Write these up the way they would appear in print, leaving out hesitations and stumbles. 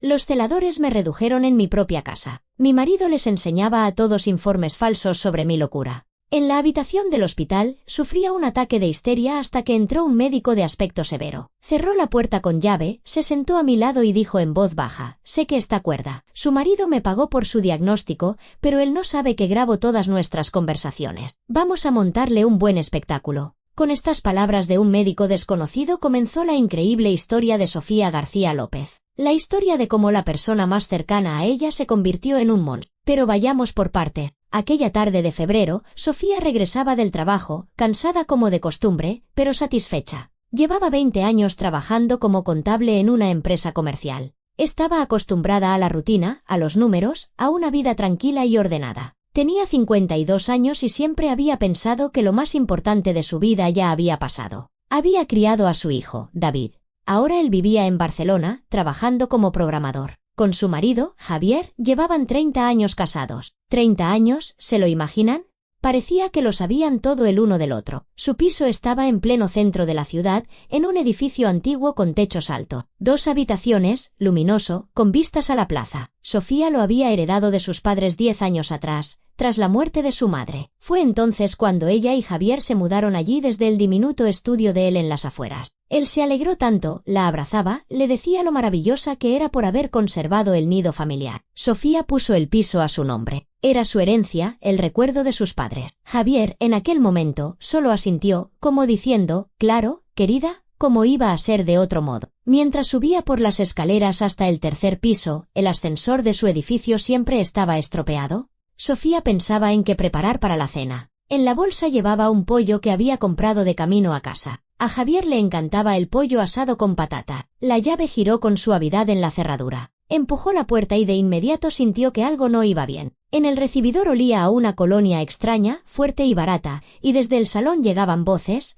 Los celadores me redujeron en mi propia casa. Mi marido les enseñaba a todos informes falsos sobre mi locura. En la habitación del hospital, sufría un ataque de histeria hasta que entró un médico de aspecto severo. Cerró la puerta con llave, se sentó a mi lado y dijo en voz baja: «Sé que está cuerda. Su marido me pagó por su diagnóstico, pero él no sabe que grabo todas nuestras conversaciones. Vamos a montarle un buen espectáculo». Con estas palabras de un médico desconocido comenzó la increíble historia de Sofía García López. La historia de cómo la persona más cercana a ella se convirtió en un monstruo. Pero vayamos por partes. Aquella tarde de febrero, Sofía regresaba del trabajo, cansada como de costumbre, pero satisfecha. Llevaba 20 años trabajando como contable en una empresa comercial. Estaba acostumbrada a la rutina, a los números, a una vida tranquila y ordenada. Tenía 52 años y siempre había pensado que lo más importante de su vida ya había pasado. Había criado a su hijo, David. Ahora él vivía en Barcelona, trabajando como programador. Con su marido, Javier, llevaban 30 años casados. 30 años, ¿se lo imaginan? Parecía que lo sabían todo el uno del otro. Su piso estaba en pleno centro de la ciudad, en un edificio antiguo con techos altos. 2 habitaciones, luminoso, con vistas a la plaza. Sofía lo había heredado de sus padres 10 años atrás, tras la muerte de su madre. Fue entonces cuando ella y Javier se mudaron allí desde el diminuto estudio de él en las afueras. Él se alegró tanto, la abrazaba, le decía lo maravillosa que era por haber conservado el nido familiar. Sofía puso el piso a su nombre. Era su herencia, el recuerdo de sus padres. Javier, en aquel momento, solo asintió, como diciendo: «Claro, querida, ¿cómo iba a ser de otro modo?». Mientras subía por las escaleras hasta el tercer piso, el ascensor de su edificio siempre estaba estropeado. Sofía pensaba en qué preparar para la cena. En la bolsa llevaba un pollo que había comprado de camino a casa. A Javier le encantaba el pollo asado con patata. La llave giró con suavidad en la cerradura. Empujó la puerta y de inmediato sintió que algo no iba bien. En el recibidor olía a una colonia extraña, fuerte y barata, y desde el salón llegaban voces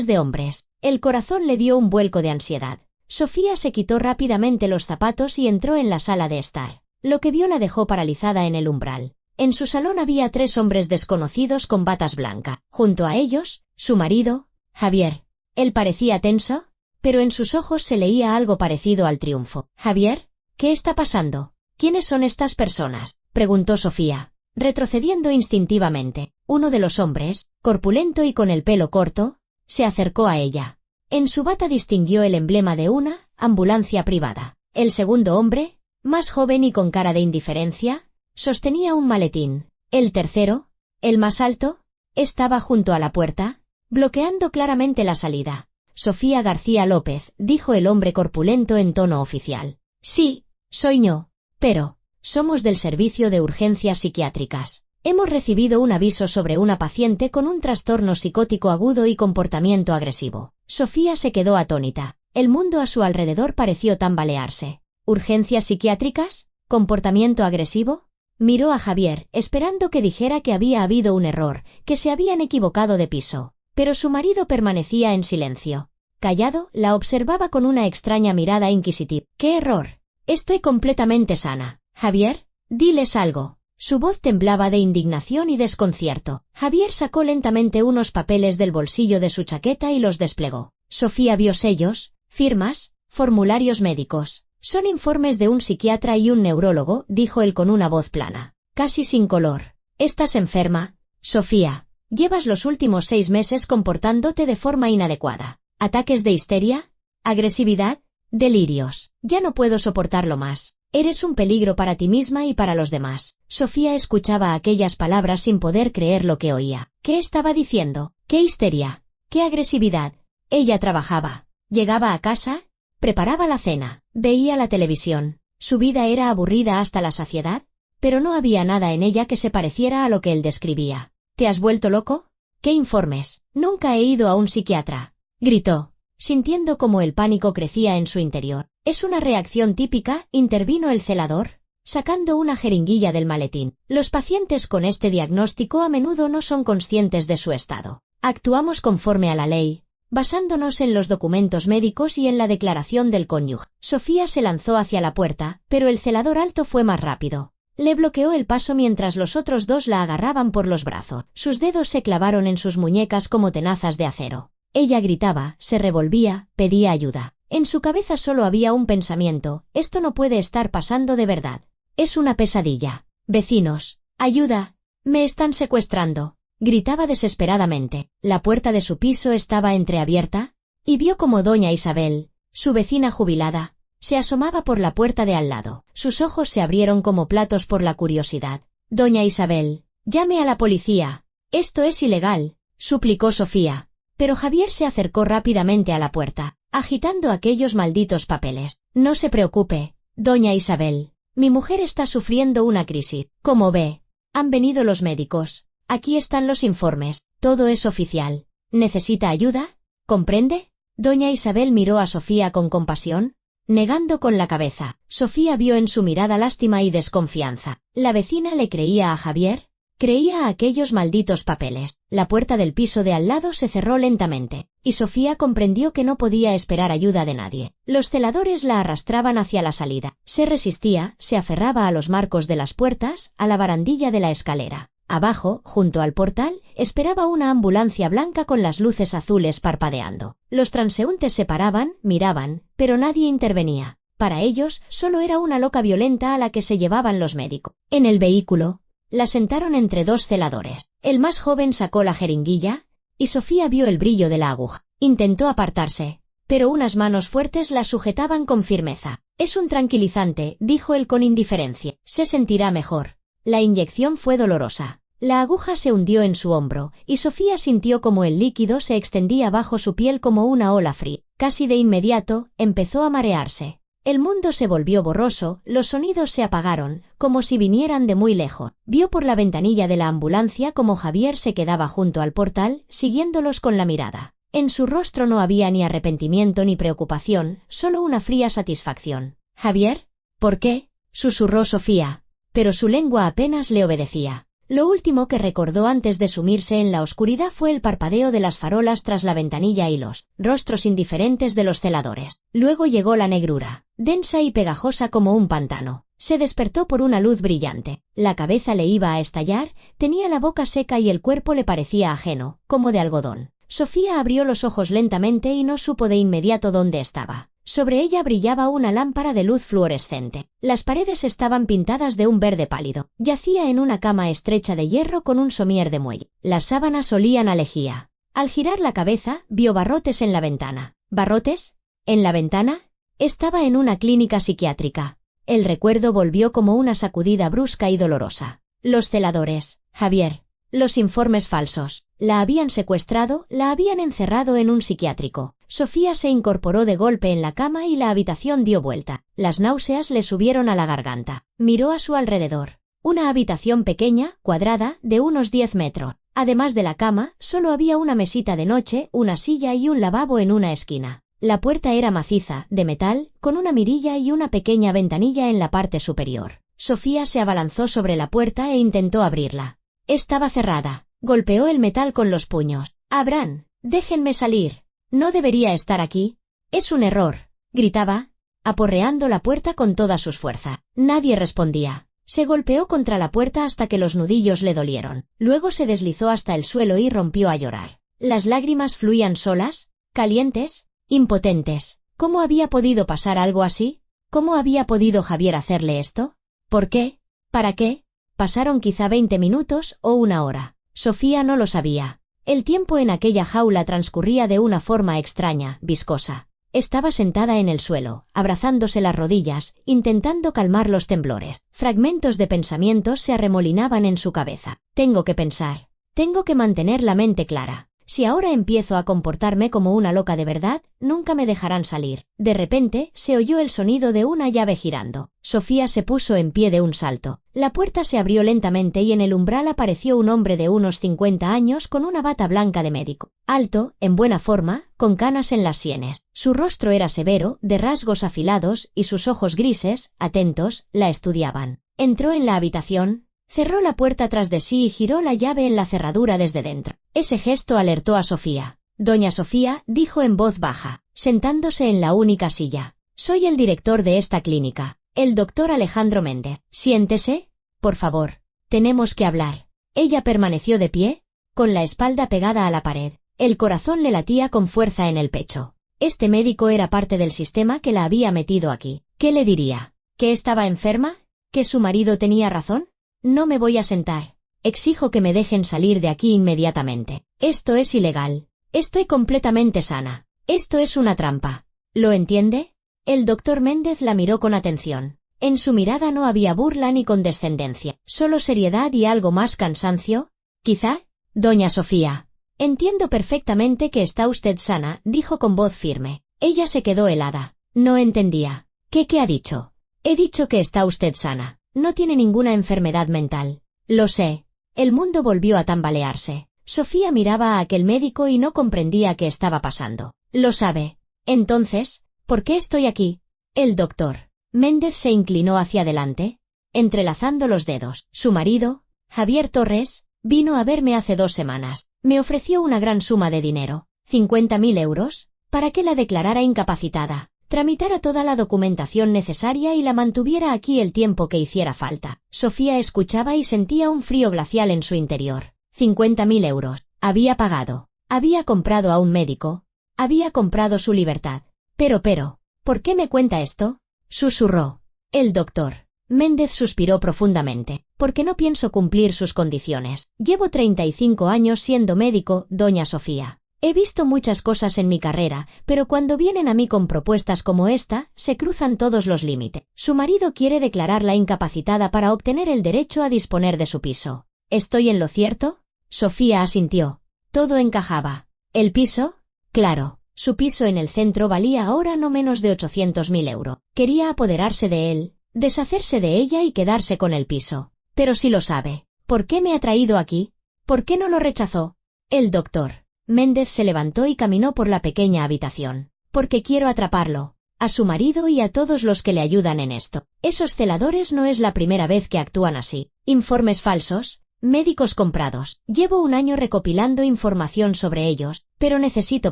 de hombres. El corazón le dio un vuelco de ansiedad. Sofía se quitó rápidamente los zapatos y entró en la sala de estar. Lo que vio la dejó paralizada en el umbral. En su salón había 3 hombres desconocidos con batas blancas. Junto a ellos, su marido, Javier. Él parecía tenso, pero en sus ojos se leía algo parecido al triunfo. «Javier, ¿qué está pasando? ¿Quiénes son estas personas?», preguntó Sofía, retrocediendo instintivamente. Uno de los hombres, corpulento y con el pelo corto, se acercó a ella. En su bata distinguió el emblema de una ambulancia privada. El segundo hombre, más joven y con cara de indiferencia, sostenía un maletín. El tercero, el más alto, estaba junto a la puerta, bloqueando claramente la salida. «Sofía García López», dijo el hombre corpulento en tono oficial. «Sí, soy yo, pero somos del servicio de urgencias psiquiátricas. Hemos recibido un aviso sobre una paciente con un trastorno psicótico agudo y comportamiento agresivo». Sofía se quedó atónita. El mundo a su alrededor pareció tambalearse. ¿Urgencias psiquiátricas? ¿Comportamiento agresivo? Miró a Javier, esperando que dijera que había habido un error, que se habían equivocado de piso. Pero su marido permanecía en silencio. Callado, la observaba con una extraña mirada inquisitiva. «¿Qué error? Estoy completamente sana. Javier, diles algo». Su voz temblaba de indignación y desconcierto. Javier sacó lentamente unos papeles del bolsillo de su chaqueta y los desplegó. Sofía vio sellos, firmas, formularios médicos. «Son informes de un psiquiatra y un neurólogo», dijo él con una voz plana, casi sin color. «¿Estás enferma, Sofía? Llevas los últimos 6 meses comportándote de forma inadecuada. ¿Ataques de histeria? ¿Agresividad? Delirios? Ya no puedo soportarlo más. Eres un peligro para ti misma y para los demás». Sofía escuchaba aquellas palabras sin poder creer lo que oía. ¿Qué estaba diciendo? ¿Qué histeria? ¿Qué agresividad? Ella trabajaba. Llegaba a casa, preparaba la cena, veía la televisión. Su vida era aburrida hasta la saciedad, pero no había nada en ella que se pareciera a lo que él describía. «¿Te has vuelto loco? ¿Qué informes? Nunca he ido a un psiquiatra», gritó, sintiendo cómo el pánico crecía en su interior. «Es una reacción típica», intervino el celador, sacando una jeringuilla del maletín. «Los pacientes con este diagnóstico a menudo no son conscientes de su estado. Actuamos conforme a la ley, basándonos en los documentos médicos y en la declaración del cónyuge». Sofía se lanzó hacia la puerta, pero el celador alto fue más rápido. Le bloqueó el paso mientras los otros 2 la agarraban por los brazos. Sus dedos se clavaron en sus muñecas como tenazas de acero. Ella gritaba, se revolvía, pedía ayuda. En su cabeza solo había un pensamiento: esto no puede estar pasando de verdad. Es una pesadilla. Vecinos, ayuda, me están secuestrando, gritaba desesperadamente. La puerta de su piso estaba entreabierta, y vio como doña Isabel, su vecina jubilada, se asomaba por la puerta de al lado. Sus ojos se abrieron como platos por la curiosidad. Doña Isabel, llame a la policía. Esto es ilegal, suplicó Sofía. Pero Javier se acercó rápidamente a la puerta, agitando aquellos malditos papeles. No se preocupe, doña Isabel. Mi mujer está sufriendo una crisis. Como ve, han venido los médicos. Aquí están los informes. Todo es oficial. ¿Necesita ayuda? ¿Comprende? Doña Isabel miró a Sofía con compasión, negando con la cabeza. Sofía vio en su mirada lástima y desconfianza. ¿La vecina le creía a Javier? Creía a aquellos malditos papeles. La puerta del piso de al lado se cerró lentamente, y Sofía comprendió que no podía esperar ayuda de nadie. Los celadores la arrastraban hacia la salida. Se resistía, se aferraba a los marcos de las puertas, a la barandilla de la escalera. Abajo, junto al portal, esperaba una ambulancia blanca con las luces azules parpadeando. Los transeúntes se paraban, miraban, pero nadie intervenía. Para ellos, solo era una loca violenta a la que se llevaban los médicos. En el vehículo, la sentaron entre dos celadores. El más joven sacó la jeringuilla, y Sofía vio el brillo de la aguja. Intentó apartarse, pero unas manos fuertes la sujetaban con firmeza. Es un tranquilizante, dijo él con indiferencia. Se sentirá mejor. La inyección fue dolorosa. La aguja se hundió en su hombro, y Sofía sintió como el líquido se extendía bajo su piel como una ola fría. Casi de inmediato, empezó a marearse. El mundo se volvió borroso, los sonidos se apagaron, como si vinieran de muy lejos. Vio por la ventanilla de la ambulancia como Javier se quedaba junto al portal, siguiéndolos con la mirada. En su rostro no había ni arrepentimiento ni preocupación, solo una fría satisfacción. «¿Javier? ¿Por qué?», susurró Sofía, pero su lengua apenas le obedecía. Lo último que recordó antes de sumirse en la oscuridad fue el parpadeo de las farolas tras la ventanilla y los rostros indiferentes de los celadores. Luego llegó la negrura, densa y pegajosa como un pantano. Se despertó por una luz brillante. La cabeza le iba a estallar, tenía la boca seca y el cuerpo le parecía ajeno, como de algodón. Sofía abrió los ojos lentamente y no supo de inmediato dónde estaba. Sobre ella brillaba una lámpara de luz fluorescente. Las paredes estaban pintadas de un verde pálido. Yacía en una cama estrecha de hierro con un somier de muelle. Las sábanas olían a lejía. Al girar la cabeza, vio barrotes en la ventana. ¿Barrotes? ¿En la ventana? Estaba en una clínica psiquiátrica. El recuerdo volvió como una sacudida brusca y dolorosa. Los celadores, Javier, los informes falsos. La habían secuestrado, la habían encerrado en un psiquiátrico. Sofía se incorporó de golpe en la cama y la habitación dio vuelta. Las náuseas le subieron a la garganta. Miró a su alrededor. Una habitación pequeña, cuadrada, de unos 10 metros. Además de la cama, solo había una mesita de noche, una silla y un lavabo en una esquina. La puerta era maciza, de metal, con una mirilla y una pequeña ventanilla en la parte superior. Sofía se abalanzó sobre la puerta e intentó abrirla. Estaba cerrada. Golpeó el metal con los puños. «Abran, déjenme salir. No debería estar aquí. Es un error», gritaba, aporreando la puerta con todas sus fuerzas. Nadie respondía. Se golpeó contra la puerta hasta que los nudillos le dolieron. Luego se deslizó hasta el suelo y rompió a llorar. Las lágrimas fluían solas, calientes, impotentes. ¿Cómo había podido pasar algo así? ¿Cómo había podido Javier hacerle esto? ¿Por qué? ¿Para qué? Pasaron quizá 20 minutos o una hora. Sofía no lo sabía. El tiempo en aquella jaula transcurría de una forma extraña, viscosa. Estaba sentada en el suelo, abrazándose las rodillas, intentando calmar los temblores. Fragmentos de pensamientos se arremolinaban en su cabeza. Tengo que pensar. Tengo que mantener la mente clara. Si ahora empiezo a comportarme como una loca de verdad, nunca me dejarán salir. De repente, se oyó el sonido de una llave girando. Sofía se puso en pie de un salto. La puerta se abrió lentamente y en el umbral apareció un hombre de unos 50 años con una bata blanca de médico. Alto, en buena forma, con canas en las sienes. Su rostro era severo, de rasgos afilados, y sus ojos grises, atentos, la estudiaban. Entró en la habitación, cerró la puerta tras de sí y giró la llave en la cerradura desde dentro. Ese gesto alertó a Sofía. «Doña Sofía», dijo en voz baja, sentándose en la única silla. «Soy el director de esta clínica, el doctor Alejandro Méndez. Siéntese, por favor. Tenemos que hablar». Ella permaneció de pie, con la espalda pegada a la pared. El corazón le latía con fuerza en el pecho. Este médico era parte del sistema que la había metido aquí. ¿Qué le diría? ¿Que estaba enferma? ¿Que su marido tenía razón? No me voy a sentar. Exijo que me dejen salir de aquí inmediatamente. Esto es ilegal. Estoy completamente sana. Esto es una trampa. ¿Lo entiende? El doctor Méndez la miró con atención. En su mirada no había burla ni condescendencia, solo seriedad y algo más cansancio. ¿Quizá? Doña Sofía. Entiendo perfectamente que está usted sana, dijo con voz firme. Ella se quedó helada. No entendía. ¿Qué ha dicho? He dicho que está usted sana. No tiene ninguna enfermedad mental. Lo sé. El mundo volvió a tambalearse. Sofía miraba a aquel médico y no comprendía qué estaba pasando. Lo sabe. Entonces, ¿por qué estoy aquí? El doctor Méndez se inclinó hacia adelante, entrelazando los dedos. Su marido, Javier Torres, vino a verme hace 2 semanas. Me ofreció una gran suma de dinero, 50.000 euros, para que la declarara incapacitada, tramitara toda la documentación necesaria y la mantuviera aquí el tiempo que hiciera falta. Sofía escuchaba y sentía un frío glacial en su interior. 50.000 euros. Había pagado. Había comprado a un médico. Había comprado su libertad. Pero, ¿por qué me cuenta esto? Susurró. El doctor Méndez suspiró profundamente. Porque no pienso cumplir sus condiciones. Llevo 35 años siendo médico, doña Sofía. He visto muchas cosas en mi carrera, pero cuando vienen a mí con propuestas como esta, se cruzan todos los límites. Su marido quiere declararla incapacitada para obtener el derecho a disponer de su piso. ¿Estoy en lo cierto? Sofía asintió. Todo encajaba. ¿El piso? Claro. Su piso en el centro valía ahora no menos de 800.000 euros. Quería apoderarse de él, deshacerse de ella y quedarse con el piso. Pero si lo sabe, ¿por qué me ha traído aquí? ¿Por qué no lo rechazó? El doctor Méndez se levantó y caminó por la pequeña habitación. Porque quiero atraparlo. A su marido y a todos los que le ayudan en esto. Esos celadores no es la primera vez que actúan así. Informes falsos. Médicos comprados. Llevo 1 año recopilando información sobre ellos, pero necesito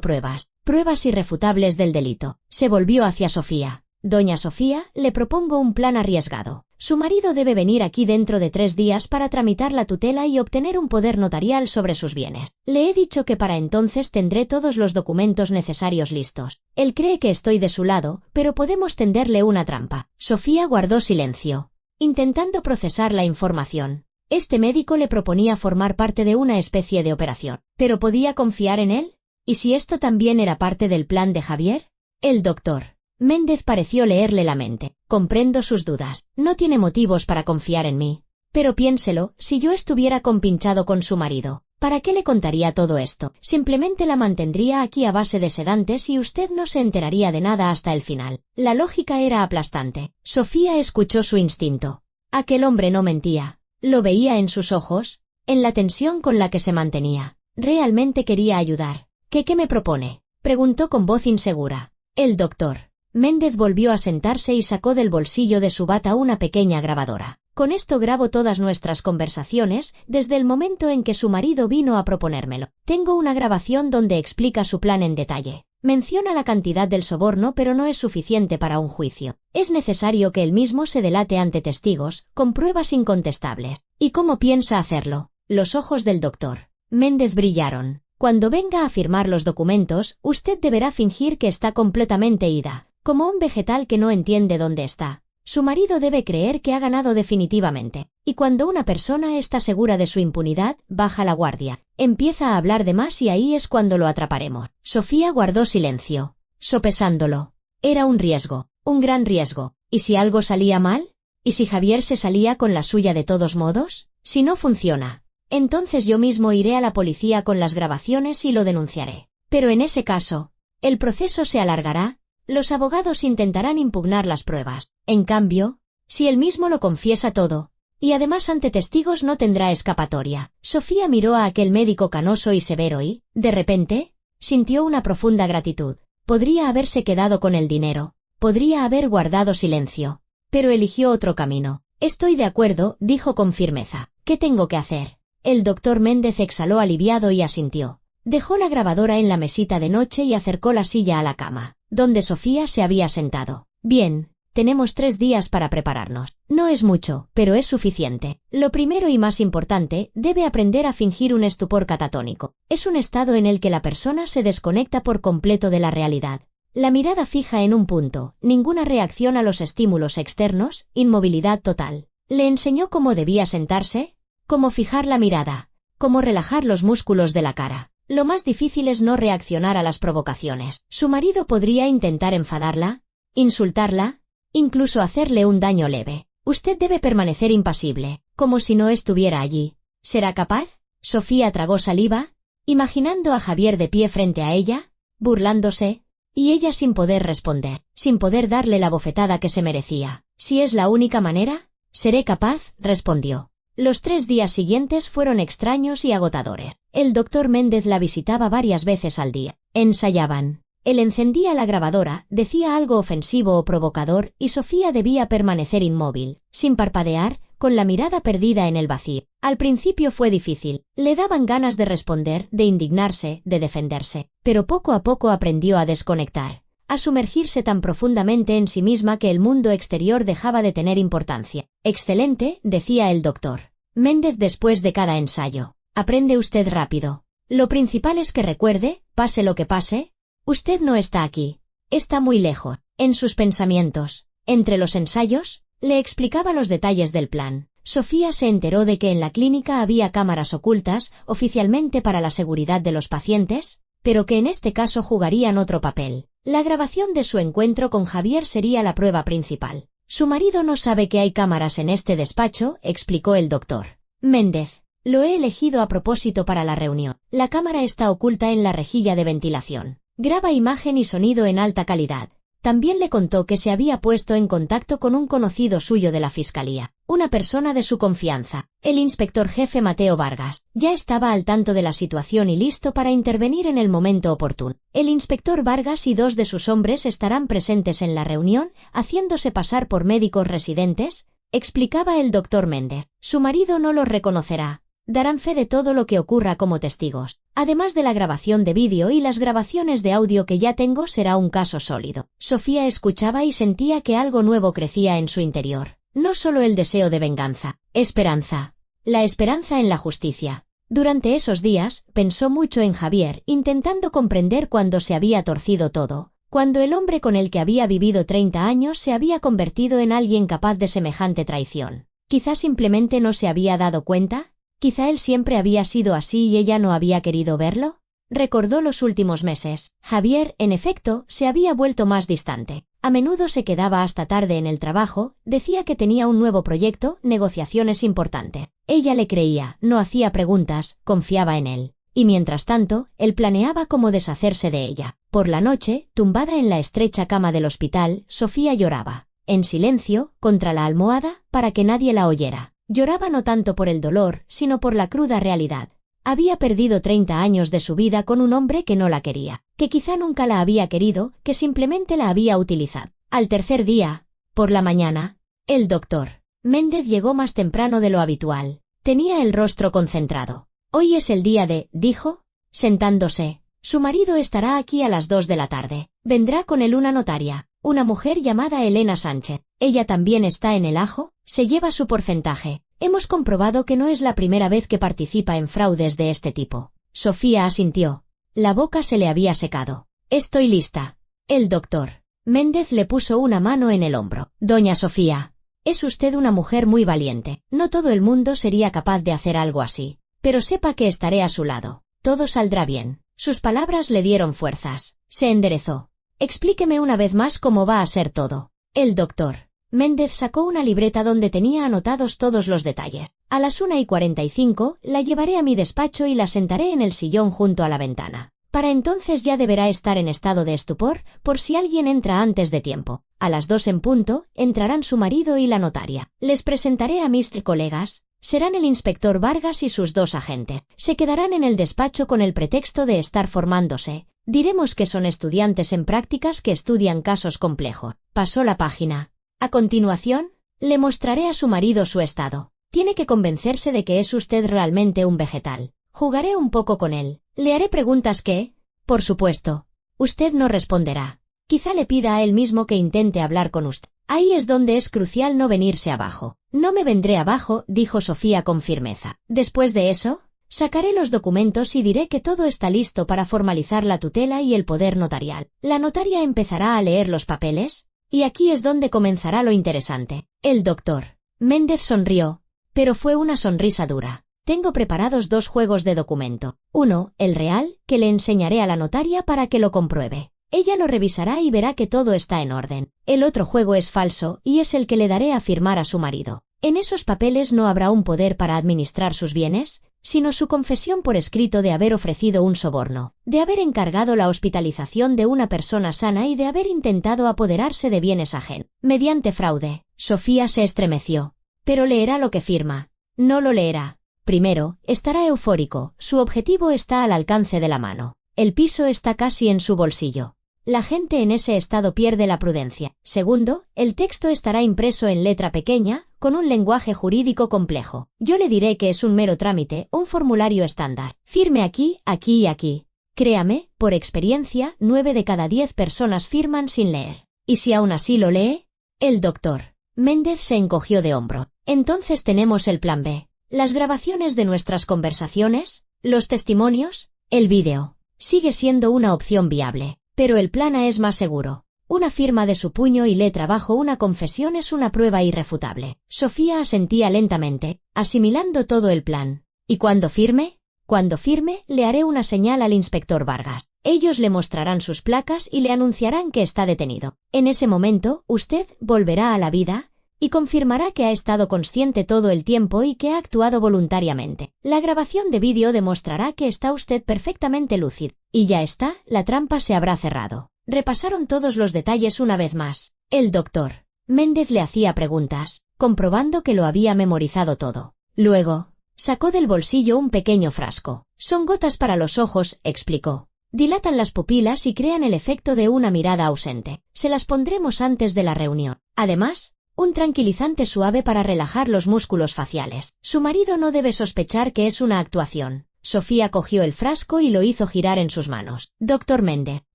pruebas irrefutables del delito. Se volvió hacia Sofía. Doña Sofía, le propongo un plan arriesgado. Su marido debe venir aquí dentro de 3 días para tramitar la tutela y obtener un poder notarial sobre sus bienes. Le he dicho que para entonces tendré todos los documentos necesarios listos. Él cree que estoy de su lado, pero podemos tenderle una trampa. Sofía guardó silencio, intentando procesar la información. Este médico le proponía formar parte de una especie de operación. ¿Pero podía confiar en él? ¿Y si esto también era parte del plan de Javier? El doctor Méndez pareció leerle la mente. Comprendo sus dudas. No tiene motivos para confiar en mí. Pero piénselo, si yo estuviera compinchado con su marido, ¿para qué le contaría todo esto? Simplemente la mantendría aquí a base de sedantes y usted no se enteraría de nada hasta el final. La lógica era aplastante. Sofía escuchó su instinto. Aquel hombre no mentía. Lo veía en sus ojos, en la tensión con la que se mantenía. Realmente quería ayudar. ¿Qué me propone? Preguntó con voz insegura. El doctor Méndez volvió a sentarse y sacó del bolsillo de su bata una pequeña grabadora. Con esto grabo todas nuestras conversaciones, desde el momento en que su marido vino a proponérmelo. Tengo una grabación donde explica su plan en detalle. Menciona la cantidad del soborno, pero no es suficiente para un juicio. Es necesario que él mismo se delate ante testigos, con pruebas incontestables. ¿Y cómo piensa hacerlo? Los ojos del doctor Méndez brillaron. Cuando venga a firmar los documentos, usted deberá fingir que está completamente ida, como un vegetal que no entiende dónde está. Su marido debe creer que ha ganado definitivamente. Y cuando una persona está segura de su impunidad, baja la guardia. Empieza a hablar de más y ahí es cuando lo atraparemos. Sofía guardó silencio, sopesándolo. Era un riesgo, un gran riesgo. ¿Y si algo salía mal? ¿Y si Javier se salía con la suya de todos modos? Si no funciona, entonces yo mismo iré a la policía con las grabaciones y lo denunciaré. Pero en ese caso, el proceso se alargará. Los abogados intentarán impugnar las pruebas. En cambio, si él mismo lo confiesa todo, y además ante testigos no tendrá escapatoria. Sofía miró a aquel médico canoso y severo y, de repente, sintió una profunda gratitud. Podría haberse quedado con el dinero, podría haber guardado silencio, pero eligió otro camino. Estoy de acuerdo, dijo con firmeza. ¿Qué tengo que hacer? El doctor Méndez exhaló aliviado y asintió. Dejó la grabadora en la mesita de noche y acercó la silla a la cama, donde Sofía se había sentado. Bien, tenemos 3 días para prepararnos. No es mucho, pero es suficiente. Lo primero y más importante, debe aprender a fingir un estupor catatónico. Es un estado en el que la persona se desconecta por completo de la realidad. La mirada fija en un punto, ninguna reacción a los estímulos externos, inmovilidad total. Le enseñó cómo debía sentarse, cómo fijar la mirada, cómo relajar los músculos de la cara. Lo más difícil es no reaccionar a las provocaciones. Su marido podría intentar enfadarla, insultarla, incluso hacerle un daño leve. Usted debe permanecer impasible, como si no estuviera allí. ¿Será capaz? Sofía tragó saliva, imaginando a Javier de pie frente a ella, burlándose, y ella sin poder responder, sin poder darle la bofetada que se merecía. Si es la única manera, seré capaz, respondió. Los 3 días siguientes fueron extraños y agotadores. El doctor Méndez la visitaba varias veces al día. Ensayaban. Él encendía la grabadora, decía algo ofensivo o provocador, y Sofía debía permanecer inmóvil, sin parpadear, con la mirada perdida en el vacío. Al principio fue difícil. Le daban ganas de responder, de indignarse, de defenderse. Pero poco a poco aprendió a desconectar, a sumergirse tan profundamente en sí misma que el mundo exterior dejaba de tener importancia. «Excelente», decía el doctor Méndez después de cada ensayo. «Aprende usted rápido. Lo principal es que recuerde, pase lo que pase, usted no está aquí. Está muy lejos, en sus pensamientos». Entre los ensayos, le explicaba los detalles del plan. Sofía se enteró de que en la clínica había cámaras ocultas, oficialmente para la seguridad de los pacientes, pero que en este caso jugarían otro papel. La grabación de su encuentro con Javier sería la prueba principal. «Su marido no sabe que hay cámaras en este despacho», explicó el doctor Méndez. «Lo he elegido a propósito para la reunión. La cámara está oculta en la rejilla de ventilación. Graba imagen y sonido en alta calidad». También le contó que se había puesto en contacto con un conocido suyo de la fiscalía, una persona de su confianza, el inspector jefe Mateo Vargas. Ya estaba al tanto de la situación y listo para intervenir en el momento oportuno. El inspector Vargas y 2 de sus hombres estarán presentes en la reunión, haciéndose pasar por médicos residentes, explicaba el doctor Méndez. Su marido no los reconocerá. Darán fe de todo lo que ocurra como testigos. Además de la grabación de vídeo y las grabaciones de audio que ya tengo, será un caso sólido. Sofía escuchaba y sentía que algo nuevo crecía en su interior. No solo el deseo de venganza, esperanza. La esperanza en la justicia. Durante esos días, pensó mucho en Javier, intentando comprender cuándo se había torcido todo. Cuando el hombre con el que había vivido 30 años se había convertido en alguien capaz de semejante traición. Quizá simplemente no se había dado cuenta. Quizá él siempre había sido así y ella no había querido verlo. Recordó los últimos meses. Javier, en efecto, se había vuelto más distante. A menudo se quedaba hasta tarde en el trabajo, decía que tenía un nuevo proyecto, negociaciones importantes. Ella le creía, no hacía preguntas, confiaba en él. Y mientras tanto, él planeaba cómo deshacerse de ella. Por la noche, tumbada en la estrecha cama del hospital, Sofía lloraba. En silencio, contra la almohada, para que nadie la oyera. Lloraba no tanto por el dolor, sino por la cruda realidad. Había perdido 30 años de su vida con un hombre que no la quería, que quizá nunca la había querido, que simplemente la había utilizado. Al tercer día, por la mañana, el doctor Méndez llegó más temprano de lo habitual. Tenía el rostro concentrado. «Hoy es el día de», dijo, sentándose. «Su marido estará aquí a las 2 de la tarde. Vendrá con él una notaria, una mujer llamada Elena Sánchez. Ella también está en el ajo, se lleva su porcentaje. Hemos comprobado que no es la primera vez que participa en fraudes de este tipo». Sofía asintió. La boca se le había secado. «Estoy lista». El doctor Méndez le puso una mano en el hombro. «Doña Sofía, es usted una mujer muy valiente. No todo el mundo sería capaz de hacer algo así. Pero sepa que estaré a su lado. Todo saldrá bien». Sus palabras le dieron fuerzas. Se enderezó. «Explíqueme una vez más cómo va a ser todo». El doctor Méndez sacó una libreta donde tenía anotados todos los detalles. «A las 1:45 la llevaré a mi despacho y la sentaré en el sillón junto a la ventana. Para entonces ya deberá estar en estado de estupor por si alguien entra antes de tiempo. A las 2 en punto entrarán su marido y la notaria. Les presentaré a mis colegas. Serán el inspector Vargas y sus 2 agentes. Se quedarán en el despacho con el pretexto de estar formándose. Diremos que son estudiantes en prácticas que estudian casos complejos». Pasó la página. «A continuación, le mostraré a su marido su estado. Tiene que convencerse de que es usted realmente un vegetal. Jugaré un poco con él. Le haré preguntas que, por supuesto, usted no responderá. Quizá le pida a él mismo que intente hablar con usted. Ahí es donde es crucial no venirse abajo». «No me vendré abajo», dijo Sofía con firmeza. Después de eso, Sacaré los documentos y diré que todo está listo para formalizar la tutela y el poder notarial. La notaria empezará a leer los papeles, y aquí es donde comenzará lo interesante. El doctor Méndez sonrió, pero fue una sonrisa dura. Tengo preparados 2 juegos de documento. Uno, el real, que le enseñaré a la notaria para que lo compruebe. Ella lo revisará y verá que todo está en orden. El otro juego es falso y es el que le daré a firmar a su marido. En esos papeles no habrá un poder para administrar sus bienes, sino su confesión por escrito de haber ofrecido un soborno, de haber encargado la hospitalización de una persona sana y de haber intentado apoderarse de bienes ajenos, mediante fraude. Sofía se estremeció. Pero leerá lo que firma. No lo leerá. Primero, estará eufórico, su objetivo está al alcance de la mano. El piso está casi en su bolsillo. La gente en ese estado pierde la prudencia. Segundo, el texto estará impreso en letra pequeña, con un lenguaje jurídico complejo. Yo le diré que es un mero trámite, un formulario estándar. Firme aquí, aquí y aquí. Créame, por experiencia, 9 de cada 10 personas firman sin leer. ¿Y si aún así lo lee? El doctor Méndez se encogió de hombro. Entonces tenemos el plan B. Las grabaciones de nuestras conversaciones, los testimonios, el vídeo. Sigue siendo una opción viable. Pero el plan A es más seguro. Una firma de su puño y letra bajo una confesión es una prueba irrefutable. Sofía asentía lentamente, asimilando todo el plan. ¿Y cuando firme? Cuando firme, le haré una señal al inspector Vargas. Ellos le mostrarán sus placas y le anunciarán que está detenido. En ese momento, usted volverá a la vida y confirmará que ha estado consciente todo el tiempo y que ha actuado voluntariamente. La grabación de vídeo demostrará que está usted perfectamente lúcido. Y ya está, la trampa se habrá cerrado. Repasaron todos los detalles una vez más. El doctor Méndez le hacía preguntas, comprobando que lo había memorizado todo. Luego, sacó del bolsillo un pequeño frasco. Son gotas para los ojos, explicó. Dilatan las pupilas y crean el efecto de una mirada ausente. Se las pondremos antes de la reunión. Además, un tranquilizante suave para relajar los músculos faciales. Su marido no debe sospechar que es una actuación. Sofía cogió el frasco y lo hizo girar en sus manos. Doctor Méndez,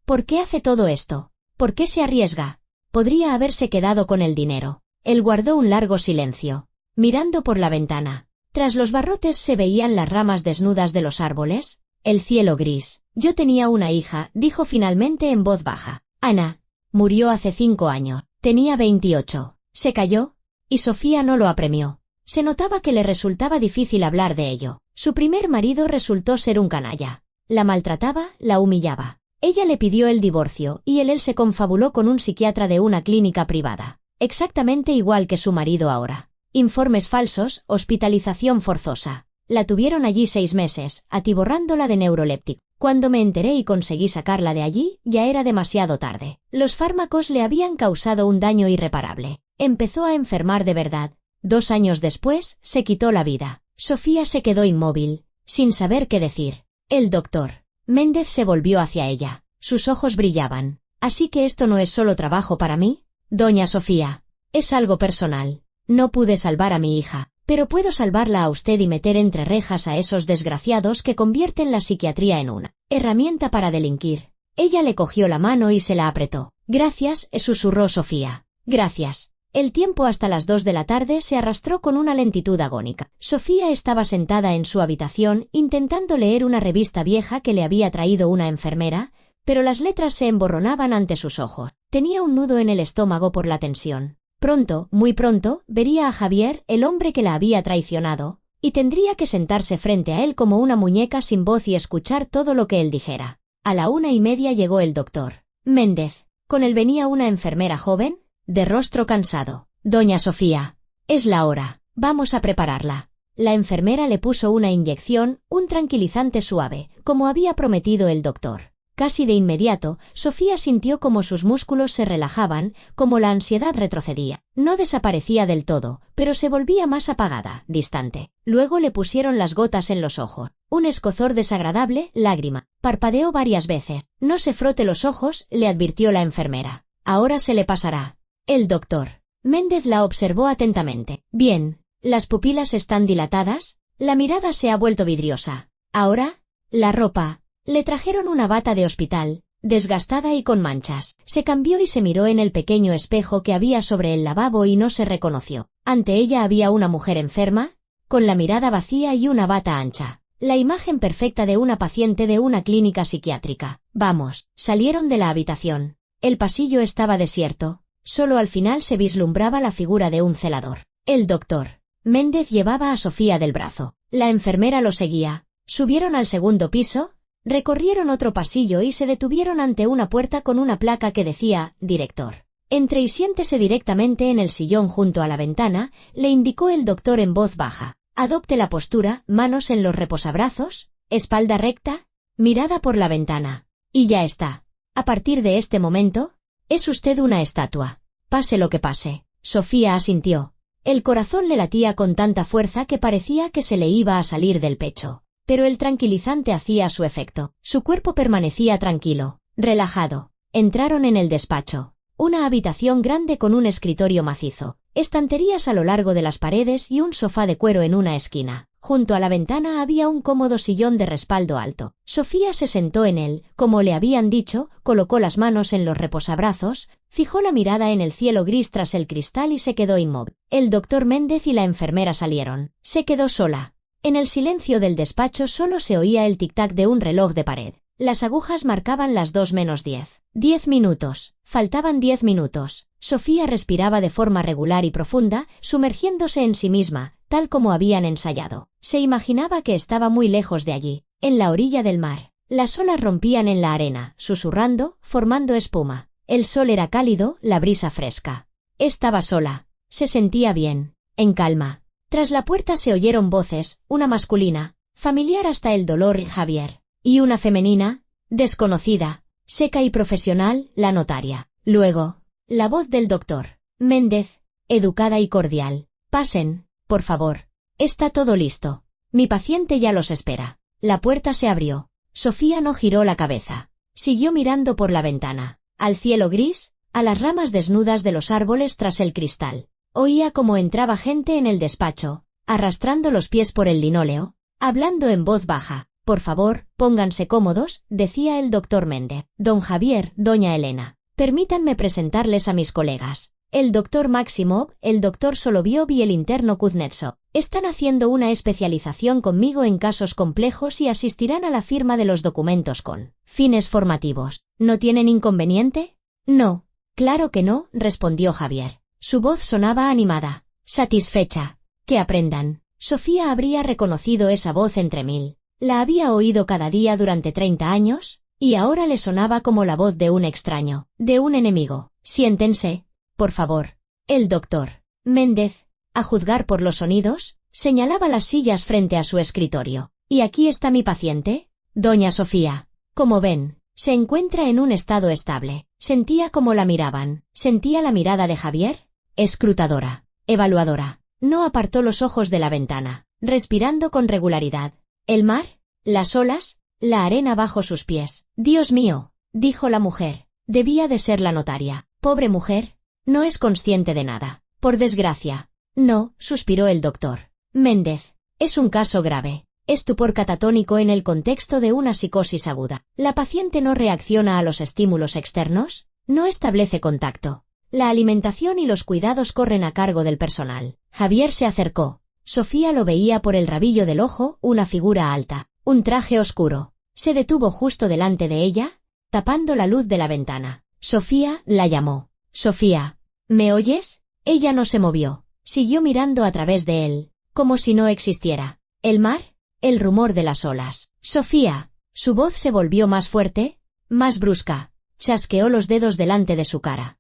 ¿por qué hace todo esto? ¿Por qué se arriesga? Podría haberse quedado con el dinero. Él guardó un largo silencio, mirando por la ventana. Tras los barrotes se veían las ramas desnudas de los árboles, el cielo gris. Yo tenía una hija, dijo finalmente en voz baja. Ana. Murió hace 5 años. Tenía 28. Se calló, y Sofía no lo apremió. Se notaba que le resultaba difícil hablar de ello. Su primer marido resultó ser un canalla. La maltrataba, la humillaba. Ella le pidió el divorcio, y él se confabuló con un psiquiatra de una clínica privada. Exactamente igual que su marido ahora. Informes falsos, hospitalización forzosa. La tuvieron allí 6 meses, atiborrándola de neuroléptico. Cuando me enteré y conseguí sacarla de allí, ya era demasiado tarde. Los fármacos le habían causado un daño irreparable. Empezó a enfermar de verdad. 2 años después, se quitó la vida. Sofía se quedó inmóvil, sin saber qué decir. El doctor Méndez se volvió hacia ella. Sus ojos brillaban. ¿Así que esto no es solo trabajo para mí? Doña Sofía, es algo personal. No pude salvar a mi hija, pero puedo salvarla a usted y meter entre rejas a esos desgraciados que convierten la psiquiatría en una herramienta para delinquir. Ella le cogió la mano y se la apretó. Gracias, susurró Sofía. Gracias. El tiempo hasta las 2 de la tarde se arrastró con una lentitud agónica. Sofía estaba sentada en su habitación intentando leer una revista vieja que le había traído una enfermera, pero las letras se emborronaban ante sus ojos. Tenía un nudo en el estómago por la tensión. Pronto, muy pronto, vería a Javier, el hombre que la había traicionado, y tendría que sentarse frente a él como una muñeca sin voz y escuchar todo lo que él dijera. A la 1:30 llegó el doctor Méndez. Con él venía una enfermera joven, de rostro cansado. Doña Sofía, es la hora, vamos a prepararla. La enfermera le puso una inyección, un tranquilizante suave, como había prometido el doctor. Casi de inmediato, Sofía sintió como sus músculos se relajaban, como la ansiedad retrocedía. No desaparecía del todo, pero se volvía más apagada, distante. Luego le pusieron las gotas en los ojos. Un escozor desagradable, lágrima. Parpadeó varias veces. No se frote los ojos, le advirtió la enfermera. Ahora se le pasará. El doctor Méndez la observó atentamente. Bien, las pupilas están dilatadas, la mirada se ha vuelto vidriosa. Ahora, la ropa. Le trajeron una bata de hospital, desgastada y con manchas. Se cambió y se miró en el pequeño espejo que había sobre el lavabo y no se reconoció. Ante ella había una mujer enferma, con la mirada vacía y una bata ancha. La imagen perfecta de una paciente de una clínica psiquiátrica. Vamos, salieron de la habitación. El pasillo estaba desierto. Solo al final se vislumbraba la figura de un celador. El doctor Méndez llevaba a Sofía del brazo. La enfermera lo seguía. Subieron al segundo piso, recorrieron otro pasillo y se detuvieron ante una puerta con una placa que decía, director. Entre y siéntese directamente en el sillón junto a la ventana, le indicó el doctor en voz baja. Adopte la postura, manos en los reposabrazos, espalda recta, mirada por la ventana. Y ya está. A partir de este momento, es usted una estatua. Pase lo que pase. Sofía asintió. El corazón le latía con tanta fuerza que parecía que se le iba a salir del pecho. Pero el tranquilizante hacía su efecto. Su cuerpo permanecía tranquilo, relajado. Entraron en el despacho. Una habitación grande con un escritorio macizo, estanterías a lo largo de las paredes y un sofá de cuero en una esquina. Junto a la ventana había un cómodo sillón de respaldo alto. Sofía se sentó en él, como le habían dicho, colocó las manos en los reposabrazos, fijó la mirada en el cielo gris tras el cristal y se quedó inmóvil. El doctor Méndez y la enfermera salieron. Se quedó sola. En el silencio del despacho solo se oía el tic-tac de un reloj de pared. Las agujas marcaban las 2:10. 10 minutos. Faltaban 10 minutos. Sofía respiraba de forma regular y profunda, sumergiéndose en sí misma, tal como habían ensayado. Se imaginaba que estaba muy lejos de allí, en la orilla del mar. Las olas rompían en la arena, susurrando, formando espuma. El sol era cálido, la brisa fresca. Estaba sola. Se sentía bien, en calma. Tras la puerta se oyeron voces, una masculina, familiar hasta el dolor, Javier, y una femenina, desconocida, seca y profesional, la notaria. Luego, la voz del doctor Méndez, educada y cordial. Pasen, por favor. Está todo listo. Mi paciente ya los espera. La puerta se abrió. Sofía no giró la cabeza. Siguió mirando por la ventana, al cielo gris, a las ramas desnudas de los árboles tras el cristal. Oía cómo entraba gente en el despacho, arrastrando los pies por el linóleo, hablando en voz baja. Por favor, pónganse cómodos, decía el doctor Méndez. Don Javier, doña Elena. Permítanme presentarles a mis colegas. El doctor Maximov, el doctor Soloviov y el interno Kuznetsov. Están haciendo una especialización conmigo en casos complejos y asistirán a la firma de los documentos con fines formativos. ¿No tienen inconveniente? No. Claro que no, respondió Javier. Su voz sonaba animada, satisfecha. Que aprendan. Sofía habría reconocido esa voz entre mil. La había oído cada día durante 30 años, y ahora le sonaba como la voz de un extraño, de un enemigo. Siéntense, por favor. El doctor Méndez, a juzgar por los sonidos, señalaba las sillas frente a su escritorio. ¿Y aquí está mi paciente? Doña Sofía. Como ven, se encuentra en un estado estable. Sentía cómo la miraban. Sentía la mirada de Javier, escrutadora, evaluadora. No apartó los ojos de la ventana, respirando con regularidad. El mar, las olas, la arena bajo sus pies. Dios mío, dijo la mujer. Debía de ser la notaria. Pobre mujer, no es consciente de nada. Por desgracia. No, suspiró el doctor Méndez. Es un caso grave. Estupor catatónico en el contexto de una psicosis aguda. La paciente no reacciona a los estímulos externos, no establece contacto. La alimentación y los cuidados corren a cargo del personal. Javier se acercó. Sofía lo veía por el rabillo del ojo, una figura alta, un traje oscuro. Se detuvo justo delante de ella, tapando la luz de la ventana. Sofía la llamó. Sofía, ¿me oyes? Ella no se movió. Siguió mirando a través de él, como si no existiera. El mar, el rumor de las olas. Sofía. Su voz se volvió más fuerte, más brusca. Chasqueó los dedos delante de su cara.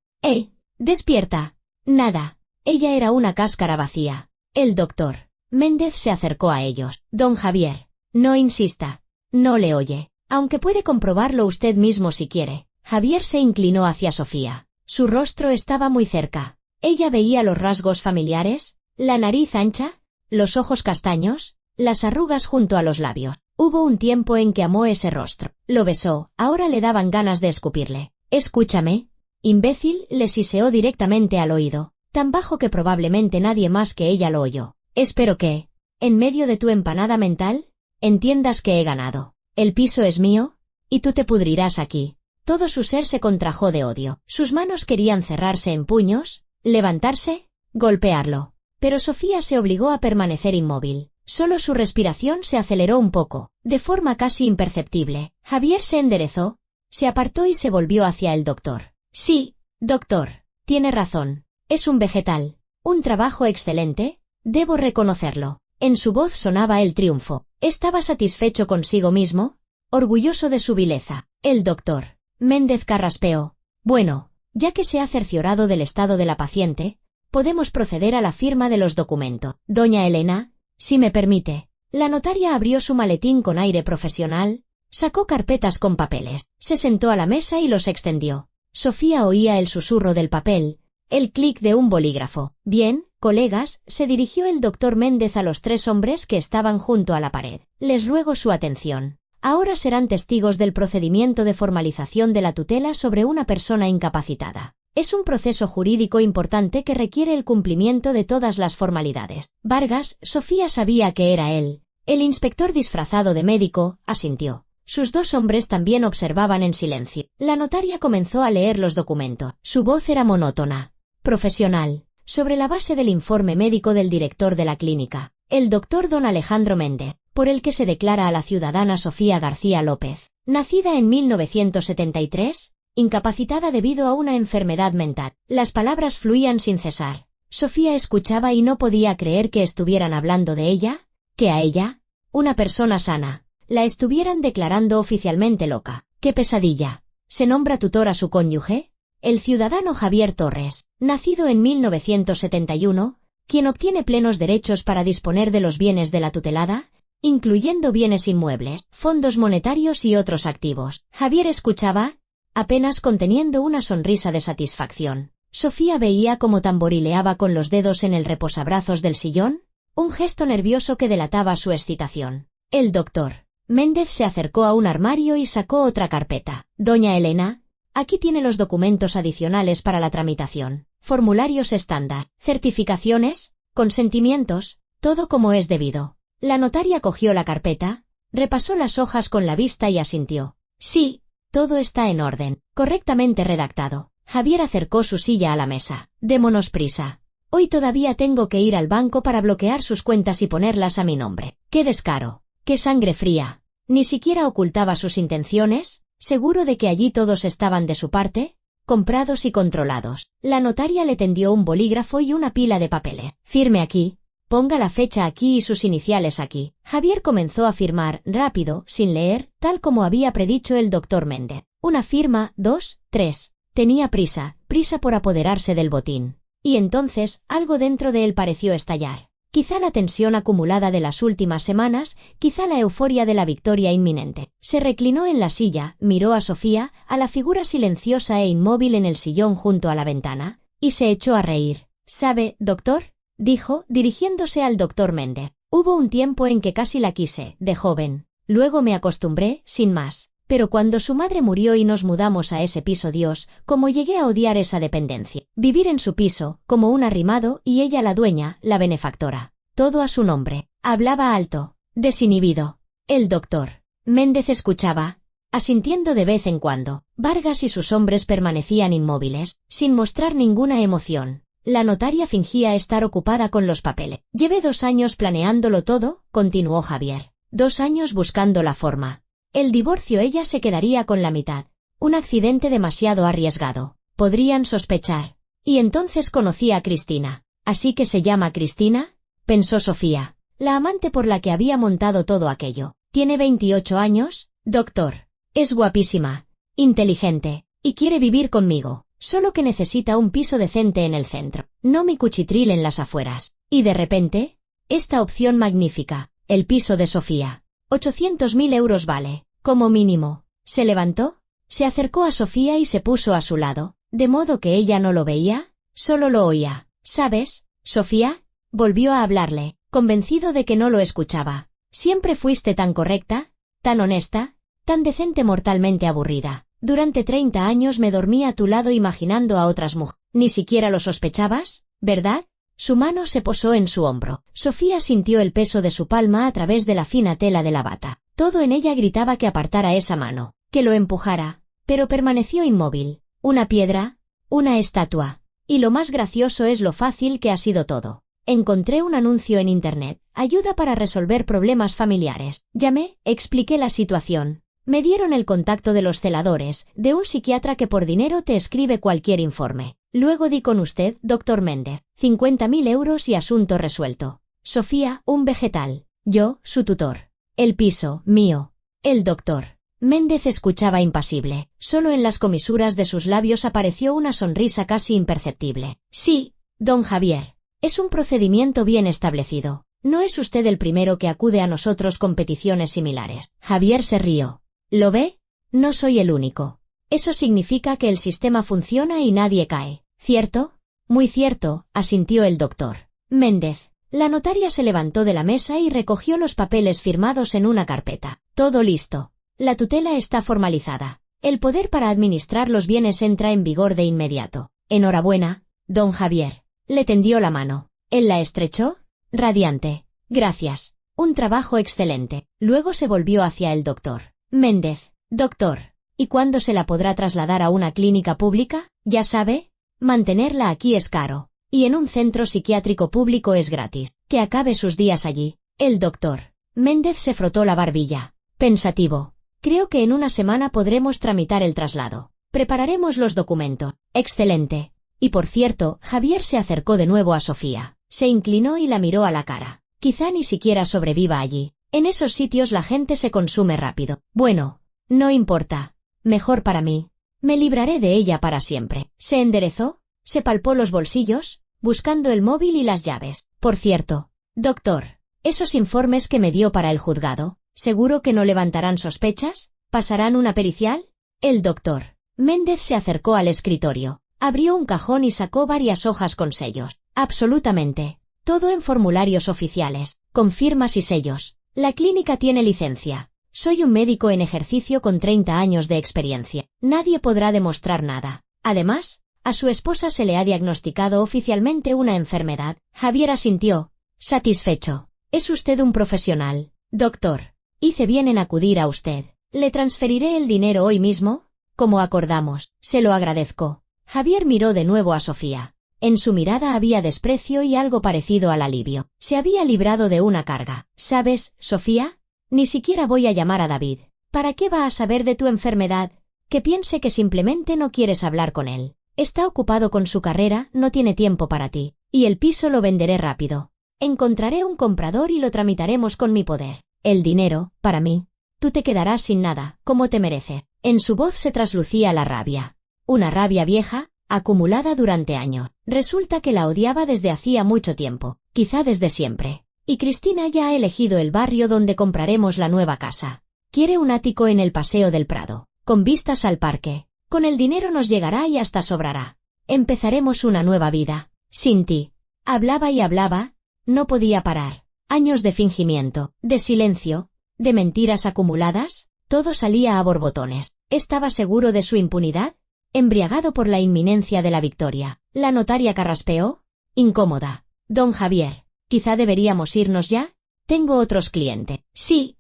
Despierta. Nada. Ella era una cáscara vacía. El doctor Méndez se acercó a ellos. Don Javier, no insista. No le oye. Aunque puede comprobarlo usted mismo si quiere. Javier se inclinó hacia Sofía. Su rostro estaba muy cerca. Ella veía los rasgos familiares, la nariz ancha, los ojos castaños, las arrugas junto a los labios. Hubo un tiempo en que amó ese rostro. Lo besó, ahora le daban ganas de escupirle. Escúchame, imbécil, le siseó directamente al oído, tan bajo que probablemente nadie más que ella lo oyó. Espero que, en medio de tu empanada mental, entiendas que he ganado. El piso es mío, y tú te pudrirás aquí. Todo su ser se contrajo de odio. Sus manos querían cerrarse en puños, levantarse, golpearlo. Pero Sofía se obligó a permanecer inmóvil. Solo su respiración se aceleró un poco, de forma casi imperceptible. Javier se enderezó, se apartó y se volvió hacia el doctor. Sí, doctor, tiene razón. Es un vegetal. Un trabajo excelente, debo reconocerlo. En su voz sonaba el triunfo. ¿Estaba satisfecho consigo mismo? Orgulloso de su vileza. El doctor Méndez carraspeó. Bueno, ya que se ha cerciorado del estado de la paciente, podemos proceder a la firma de los documentos. Doña Elena, si me permite. La notaria abrió su maletín con aire profesional, sacó carpetas con papeles, se sentó a la mesa y los extendió. Sofía oía el susurro del papel, el clic de un bolígrafo. Bien, colegas, se dirigió el doctor Méndez a los 3 hombres que estaban junto a la pared. Les ruego su atención. Ahora serán testigos del procedimiento de formalización de la tutela sobre una persona incapacitada. Es un proceso jurídico importante que requiere el cumplimiento de todas las formalidades. Vargas, Sofía sabía que era él. El inspector disfrazado de médico asintió. Sus 2 hombres también observaban en silencio. La notaria comenzó a leer los documentos. Su voz era monótona, profesional, sobre la base del informe médico del director de la clínica, el doctor don Alejandro Méndez, por el que se declara a la ciudadana Sofía García López, nacida en 1973, incapacitada debido a una enfermedad mental. Las palabras fluían sin cesar. Sofía escuchaba y no podía creer que estuvieran hablando de ella, que a ella, una persona sana, la estuvieran declarando oficialmente loca. ¡Qué pesadilla! ¿Se nombra tutor a su cónyuge? El ciudadano Javier Torres, nacido en 1971, quien obtiene plenos derechos para disponer de los bienes de la tutelada, incluyendo bienes inmuebles, fondos monetarios y otros activos. Javier escuchaba, apenas conteniendo una sonrisa de satisfacción. Sofía veía cómo tamborileaba con los dedos en el reposabrazos del sillón, un gesto nervioso que delataba su excitación. El doctor Méndez se acercó a un armario y sacó otra carpeta. Doña Elena, aquí tiene los documentos adicionales para la tramitación. Formularios estándar, certificaciones, consentimientos, todo como es debido. La notaria cogió la carpeta, repasó las hojas con la vista y asintió. Sí, todo está en orden, correctamente redactado. Javier acercó su silla a la mesa. Démonos prisa. Hoy todavía tengo que ir al banco para bloquear sus cuentas y ponerlas a mi nombre. ¡Qué descaro! ¡Qué sangre fría! Ni siquiera ocultaba sus intenciones, seguro de que allí todos estaban de su parte, comprados y controlados. La notaria le tendió un bolígrafo y una pila de papeles. Firme aquí, ponga la fecha aquí y sus iniciales aquí. Javier comenzó a firmar, rápido, sin leer, tal como había predicho el doctor Méndez. Una firma, 2, 3. Tenía prisa por apoderarse del botín. Y entonces, algo dentro de él pareció estallar. Quizá la tensión acumulada de las últimas semanas, quizá la euforia de la victoria inminente. Se reclinó en la silla, miró a Sofía, a la figura silenciosa e inmóvil en el sillón junto a la ventana, y se echó a reír. ¿Sabe, doctor?, dijo, dirigiéndose al doctor Méndez. Hubo un tiempo en que casi la quise, de joven. Luego me acostumbré, sin más. Pero cuando su madre murió y nos mudamos a ese piso, Dios, cómo llegué a odiar esa dependencia. Vivir en su piso, como un arrimado, y ella la dueña, la benefactora. Todo a su nombre. Hablaba alto, desinhibido. El doctor Méndez escuchaba, asintiendo de vez en cuando. Vargas y sus hombres permanecían inmóviles, sin mostrar ninguna emoción. La notaria fingía estar ocupada con los papeles. Llevé 2 años planeándolo todo, continuó Javier. 2 años buscando la forma. El divorcio, ella se quedaría con la mitad. Un accidente demasiado arriesgado. Podrían sospechar. Y entonces conocí a Cristina. ¿Así que se llama Cristina?, pensó Sofía. La amante por la que había montado todo aquello. Tiene 28 años, doctor. Es guapísima, inteligente, y quiere vivir conmigo. Solo que necesita un piso decente en el centro. No mi cuchitril en las afueras. Y de repente, esta opción magnífica. El piso de Sofía. 800.000 euros vale. Como mínimo. Se levantó, se acercó a Sofía y se puso a su lado, de modo que ella no lo veía, solo lo oía. ¿Sabes, Sofía?, volvió a hablarle, convencido de que no lo escuchaba. Siempre fuiste tan correcta, tan honesta, tan decente, mortalmente aburrida. Durante 30 años me dormí a tu lado imaginando a otras mujeres. Ni siquiera lo sospechabas, ¿verdad? Su mano se posó en su hombro. Sofía sintió el peso de su palma a través de la fina tela de la bata. Todo en ella gritaba que apartara esa mano, que lo empujara, pero permaneció inmóvil. Una piedra, una estatua. Y lo más gracioso es lo fácil que ha sido todo. Encontré un anuncio en Internet. Ayuda para resolver problemas familiares. Llamé, expliqué la situación. Me dieron el contacto de los celadores, de un psiquiatra que por dinero te escribe cualquier informe. Luego di con usted, doctor Méndez. 50.000 euros y asunto resuelto. Sofía, un vegetal. Yo, su tutor. El piso, mío. El doctor Méndez escuchaba impasible. Solo en las comisuras de sus labios apareció una sonrisa casi imperceptible. Sí, don Javier. Es un procedimiento bien establecido. No es usted el primero que acude a nosotros con peticiones similares. Javier se rió. ¿Lo ve? No soy el único. Eso significa que el sistema funciona y nadie cae. ¿Cierto? Muy cierto, asintió el doctor Méndez. La notaria se levantó de la mesa y recogió los papeles firmados en una carpeta. Todo listo. La tutela está formalizada. El poder para administrar los bienes entra en vigor de inmediato. Enhorabuena, don Javier. Le tendió la mano. Él la estrechó. Radiante. Gracias. Un trabajo excelente. Luego se volvió hacia el doctor Méndez. Doctor, ¿y cuándo se la podrá trasladar a una clínica pública? Ya sabe, mantenerla aquí es caro. Y en un centro psiquiátrico público es gratis. Que acabe sus días allí. El doctor Méndez se frotó la barbilla. Pensativo. Creo que en una semana podremos tramitar el traslado. Prepararemos los documentos. Excelente. Y por cierto, Javier se acercó de nuevo a Sofía. Se inclinó y la miró a la cara. Quizá ni siquiera sobreviva allí. En esos sitios la gente se consume rápido. Bueno, no importa. Mejor para mí. Me libraré de ella para siempre. Se enderezó, se palpó los bolsillos, buscando el móvil y las llaves. Por cierto, doctor, esos informes que me dio para el juzgado, ¿seguro que no levantarán sospechas? ¿Pasarán una pericial? El doctor Méndez se acercó al escritorio. Abrió un cajón y sacó varias hojas con sellos. Absolutamente. Todo en formularios oficiales, con firmas y sellos. La clínica tiene licencia. Soy un médico en ejercicio con 30 años de experiencia. Nadie podrá demostrar nada. Además, a su esposa se le ha diagnosticado oficialmente una enfermedad. Javier asintió, satisfecho. Es usted un profesional. Doctor, hice bien en acudir a usted. ¿Le transferiré el dinero hoy mismo? Como acordamos, se lo agradezco. Javier miró de nuevo a Sofía. En su mirada había desprecio y algo parecido al alivio. Se había librado de una carga. ¿Sabes, Sofía? Ni siquiera voy a llamar a David. ¿Para qué va a saber de tu enfermedad? Que piense que simplemente no quieres hablar con él. Está ocupado con su carrera, no tiene tiempo para ti. Y el piso lo venderé rápido. Encontraré un comprador y lo tramitaremos con mi poder. El dinero, para mí. Tú te quedarás sin nada, como te mereces. En su voz se traslucía la rabia. Una rabia vieja, acumulada durante años. Resulta que la odiaba desde hacía mucho tiempo, quizá desde siempre. Y Cristina ya ha elegido el barrio donde compraremos la nueva casa. Quiere un ático en el Paseo del Prado, con vistas al parque. Con el dinero nos llegará y hasta sobrará. Empezaremos una nueva vida, sin ti. Hablaba y hablaba, no podía parar. Años de fingimiento, de silencio, de mentiras acumuladas, todo salía a borbotones. ¿Estaba seguro de su impunidad? Embriagado por la inminencia de la victoria. La notaria carraspeó. Incómoda. Don Javier, ¿quizá deberíamos irnos ya? Tengo otros clientes. Sí,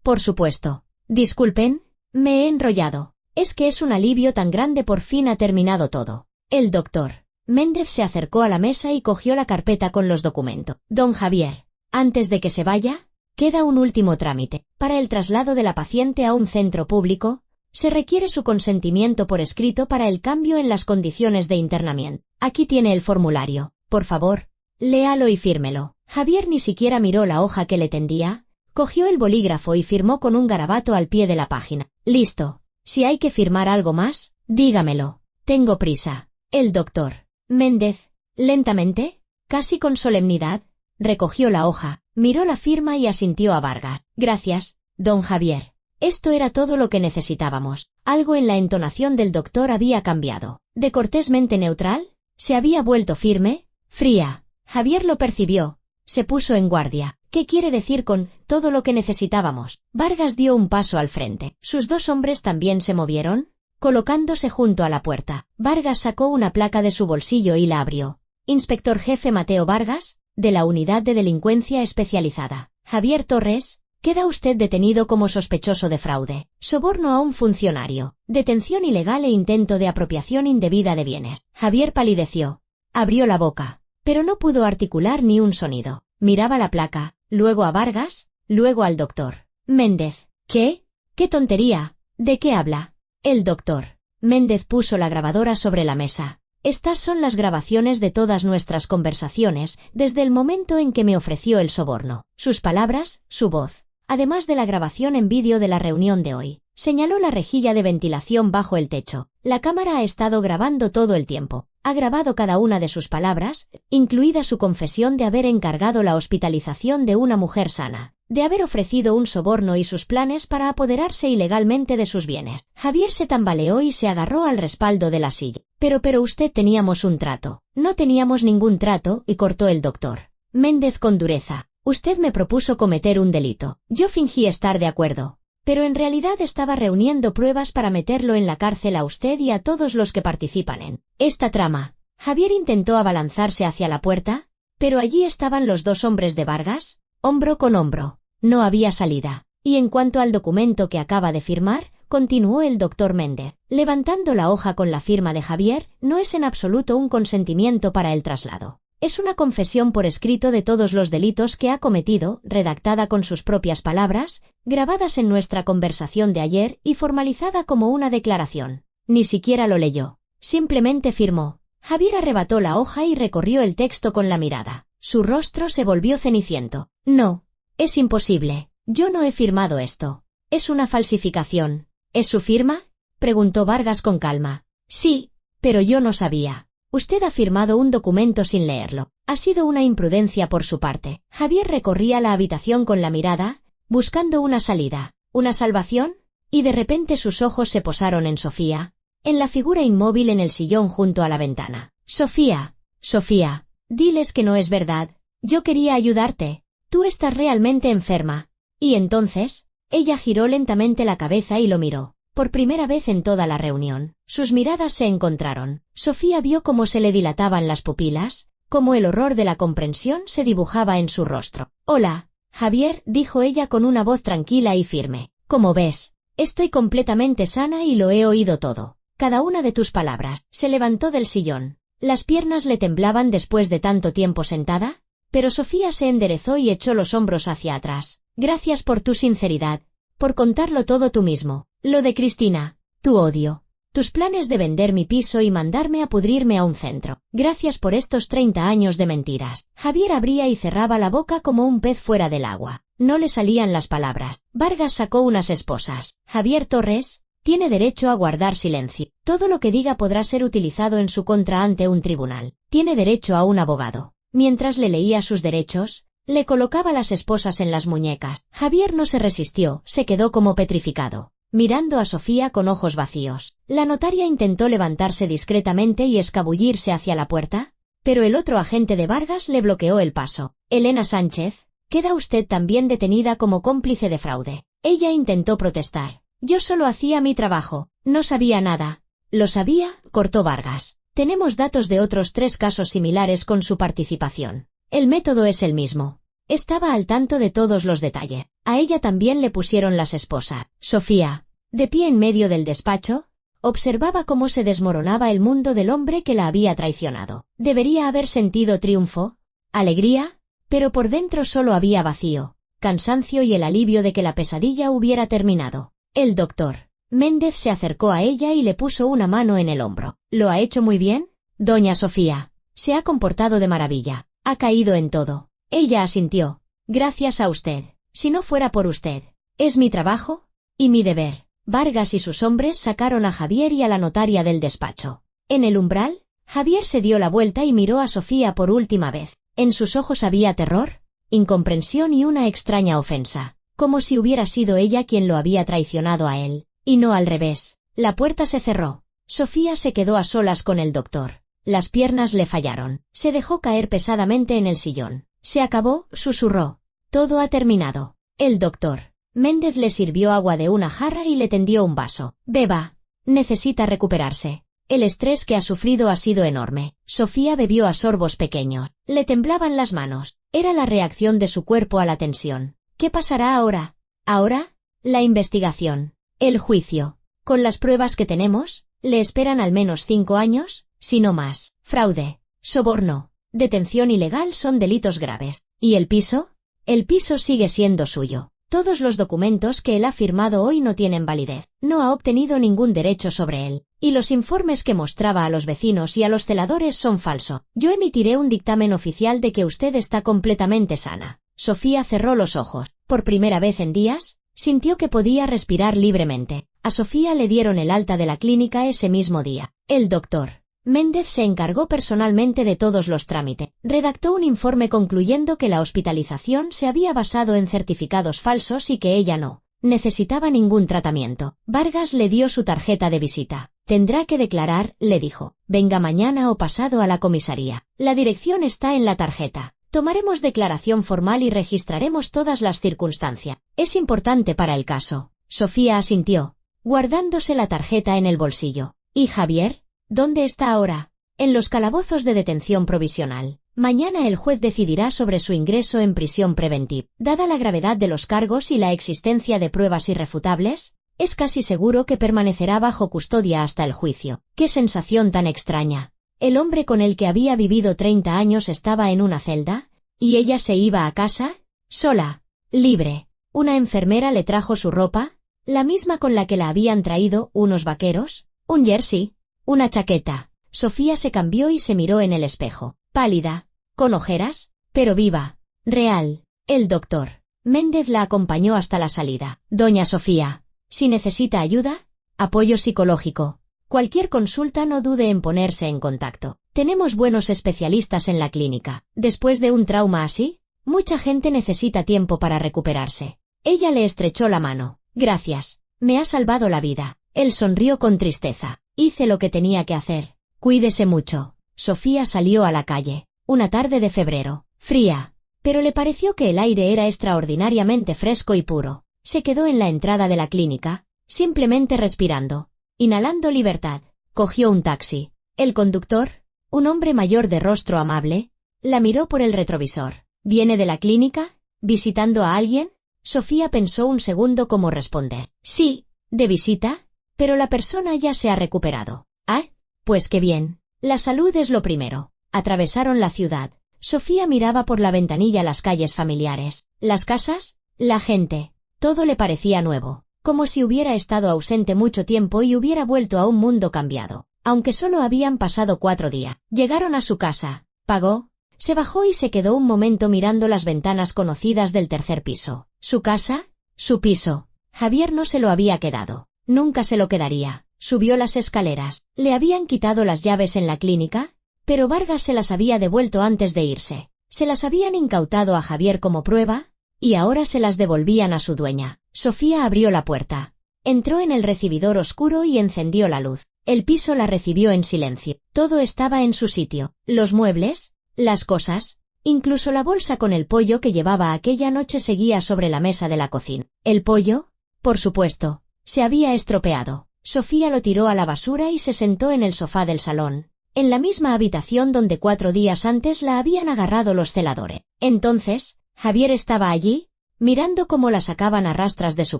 por supuesto. Disculpen, me he enrollado. Es que es un alivio tan grande, por fin ha terminado todo. El doctor Méndez se acercó a la mesa y cogió la carpeta con los documentos. Don Javier, antes de que se vaya, queda un último trámite. Para el traslado de la paciente a un centro público, se requiere su consentimiento por escrito para el cambio en las condiciones de internamiento. Aquí tiene el formulario. Por favor, léalo y fírmelo. Javier ni siquiera miró la hoja que le tendía, cogió el bolígrafo y firmó con un garabato al pie de la página. Listo. Si hay que firmar algo más, dígamelo. Tengo prisa. El doctor Méndez, lentamente, casi con solemnidad, recogió la hoja, miró la firma y asintió a Vargas. Gracias, don Javier. Esto era todo lo que necesitábamos. Algo en la entonación del doctor había cambiado. De cortésmente neutral, se había vuelto firme, fría. Javier lo percibió. Se puso en guardia. ¿Qué quiere decir con todo lo que necesitábamos? Vargas dio un paso al frente. Sus dos hombres también se movieron, colocándose junto a la puerta. Vargas sacó una placa de su bolsillo y la abrió. Inspector jefe Mateo Vargas, de la Unidad de Delincuencia Especializada. Javier Torres, queda usted detenido como sospechoso de fraude, soborno a un funcionario, detención ilegal e intento de apropiación indebida de bienes. Javier palideció. Abrió la boca. pero no pudo articular ni un sonido. Miraba la placa, luego a Vargas, luego al doctor. Méndez. ¿Qué? ¡Qué tontería! ¿De qué habla? El doctor. Méndez puso la grabadora sobre la mesa. Estas son las grabaciones de todas nuestras conversaciones desde el momento en que me ofreció el soborno. Sus palabras, su voz. Además de la grabación en vídeo de la reunión de hoy. Señaló la rejilla de ventilación bajo el techo. La cámara ha estado grabando todo el tiempo. Ha grabado cada una de sus palabras, incluida su confesión de haber encargado la hospitalización de una mujer sana, de haber ofrecido un soborno y sus planes para apoderarse ilegalmente de sus bienes. Javier se tambaleó y se agarró al respaldo de la silla. Pero usted teníamos un trato. No teníamos ningún trato, y cortó el doctor. Méndez con dureza. Usted me propuso cometer un delito. Yo fingí estar de acuerdo. Pero en realidad estaba reuniendo pruebas para meterlo en la cárcel a usted y a todos los que participan en esta trama. Javier intentó abalanzarse hacia la puerta, pero allí estaban los dos hombres de Vargas, hombro con hombro. No había salida. Y en cuanto al documento que acaba de firmar, continuó el doctor Méndez, levantando la hoja con la firma de Javier, no es en absoluto un consentimiento para el traslado. Es una confesión por escrito de todos los delitos que ha cometido, redactada con sus propias palabras, grabadas en nuestra conversación de ayer y formalizada como una declaración. Ni siquiera lo leyó. Simplemente firmó. Javier arrebató la hoja y recorrió el texto con la mirada. Su rostro se volvió ceniciento. No. Es imposible. Yo no he firmado esto. Es una falsificación. ¿Es su firma? Preguntó Vargas con calma. Sí, pero yo no sabía. Usted ha firmado un documento sin leerlo. Ha sido una imprudencia por su parte. Javier recorría la habitación con la mirada, buscando una salida, una salvación, y de repente sus ojos se posaron en Sofía, en la figura inmóvil en el sillón junto a la ventana. Sofía, Sofía, diles que no es verdad. Yo quería ayudarte. Tú estás realmente enferma. Y entonces, ella giró lentamente la cabeza y lo miró. Por primera vez en toda la reunión, sus miradas se encontraron. Sofía vio cómo se le dilataban las pupilas, cómo el horror de la comprensión se dibujaba en su rostro. Hola, Javier, dijo ella con una voz tranquila y firme. Como ves, estoy completamente sana y lo he oído todo. Cada una de tus palabras. Se levantó del sillón. Las piernas le temblaban después de tanto tiempo sentada, pero Sofía se enderezó y echó los hombros hacia atrás. Gracias por tu sinceridad. Por contarlo todo tú mismo. Lo de Cristina, tu odio, tus planes de vender mi piso y mandarme a pudrirme a un centro. Gracias por estos 30 años de mentiras. Javier abría y cerraba la boca como un pez fuera del agua. No le salían las palabras. Vargas sacó unas esposas. Javier Torres tiene derecho a guardar silencio. Todo lo que diga podrá ser utilizado en su contra ante un tribunal. Tiene derecho a un abogado. Mientras le leía sus derechos, le colocaba las esposas en las muñecas. Javier no se resistió, se quedó como petrificado, mirando a Sofía con ojos vacíos. La notaria intentó levantarse discretamente y escabullirse hacia la puerta, pero el otro agente de Vargas le bloqueó el paso. Elena Sánchez, queda usted también detenida como cómplice de fraude. Ella intentó protestar. Yo solo hacía mi trabajo, no sabía nada. Lo sabía, cortó Vargas. Tenemos datos de otros 3 casos similares con su participación. El método es el mismo. Estaba al tanto de todos los detalles. A ella también le pusieron las esposas. Sofía, de pie en medio del despacho, observaba cómo se desmoronaba el mundo del hombre que la había traicionado. Debería haber sentido triunfo, alegría, pero por dentro solo había vacío, cansancio y el alivio de que la pesadilla hubiera terminado. El doctor Méndez se acercó a ella y le puso una mano en el hombro. ¿Lo ha hecho muy bien? Doña Sofía, se ha comportado de maravilla. Ha caído en todo. Ella asintió. Gracias a usted. Si no fuera por usted. Es mi trabajo y mi deber. Vargas y sus hombres sacaron a Javier y a la notaria del despacho. En el umbral, Javier se dio la vuelta y miró a Sofía por última vez. En sus ojos había terror, incomprensión y una extraña ofensa, como si hubiera sido ella quien lo había traicionado a él, y no al revés. La puerta se cerró. Sofía se quedó a solas con el doctor. Las piernas le fallaron. Se dejó caer pesadamente en el sillón. Se acabó, susurró. Todo ha terminado. El doctor Méndez le sirvió agua de una jarra y le tendió un vaso. Beba. Necesita recuperarse. El estrés que ha sufrido ha sido enorme. Sofía bebió a sorbos pequeños. Le temblaban las manos. Era la reacción de su cuerpo a la tensión. ¿Qué pasará ahora? ¿Ahora? La investigación. El juicio. Con las pruebas que tenemos, le esperan al menos 5 años, si no más. Fraude. Soborno. Detención ilegal son delitos graves. ¿Y el piso? El piso sigue siendo suyo. Todos los documentos que él ha firmado hoy no tienen validez. No ha obtenido ningún derecho sobre él. Y los informes que mostraba a los vecinos y a los celadores son falsos. Yo emitiré un dictamen oficial de que usted está completamente sana. Sofía cerró los ojos. Por primera vez en días, sintió que podía respirar libremente. A Sofía le dieron el alta de la clínica ese mismo día. El doctor Méndez se encargó personalmente de todos los trámites. Redactó un informe concluyendo que la hospitalización se había basado en certificados falsos y que ella no necesitaba ningún tratamiento. Vargas le dio su tarjeta de visita. Tendrá que declarar, le dijo. Venga mañana o pasado a la comisaría. La dirección está en la tarjeta. Tomaremos declaración formal y registraremos todas las circunstancias. Es importante para el caso. Sofía asintió, guardándose la tarjeta en el bolsillo. ¿Y Javier? ¿Dónde está ahora? En los calabozos de detención provisional. Mañana el juez decidirá sobre su ingreso en prisión preventiva. Dada la gravedad de los cargos y la existencia de pruebas irrefutables, es casi seguro que permanecerá bajo custodia hasta el juicio. ¡Qué sensación tan extraña! El hombre con el que había vivido 30 años estaba en una celda, y ella se iba a casa, sola, libre. Una enfermera le trajo su ropa, la misma con la que la habían traído, unos vaqueros, un jersey, una chaqueta. Sofía se cambió y se miró en el espejo. Pálida, con ojeras, pero viva, real. El doctor Méndez la acompañó hasta la salida. Doña Sofía, si necesita ayuda, apoyo psicológico, cualquier consulta no dude en ponerse en contacto. Tenemos buenos especialistas en la clínica. Después de un trauma así, mucha gente necesita tiempo para recuperarse. Ella le estrechó la mano. Gracias, me ha salvado la vida. Él sonrió con tristeza. Hice lo que tenía que hacer. Cuídese mucho. Sofía salió a la calle. Una tarde de febrero, fría, pero le pareció que el aire era extraordinariamente fresco y puro. Se quedó en la entrada de la clínica, simplemente respirando, inhalando libertad. Cogió un taxi. El conductor, un hombre mayor de rostro amable, la miró por el retrovisor. ¿Viene de la clínica? ¿Visitando a alguien? Sofía pensó un segundo cómo responder. Sí, de visita, pero la persona ya se ha recuperado. Ah, pues qué bien. La salud es lo primero. Atravesaron la ciudad. Sofía miraba por la ventanilla las calles familiares, las casas, la gente. Todo le parecía nuevo, como si hubiera estado ausente mucho tiempo y hubiera vuelto a un mundo cambiado. Aunque solo habían pasado 4 días. Llegaron a su casa. Pagó. Se bajó y se quedó un momento mirando las ventanas conocidas del tercer piso. ¿Su casa? Su piso. Javier no se lo había quedado. Nunca se lo quedaría. Subió las escaleras. ¿Le habían quitado las llaves en la clínica? Pero Vargas se las había devuelto antes de irse. Se las habían incautado a Javier como prueba, y ahora se las devolvían a su dueña. Sofía abrió la puerta. Entró en el recibidor oscuro y encendió la luz. El piso la recibió en silencio. Todo estaba en su sitio. Los muebles, las cosas, incluso la bolsa con el pollo que llevaba aquella noche seguía sobre la mesa de la cocina. ¿El pollo? Por supuesto. Se había estropeado. Sofía lo tiró a la basura y se sentó en el sofá del salón, en la misma habitación donde 4 días antes la habían agarrado los celadores. Entonces, Javier estaba allí, mirando cómo la sacaban a rastras de su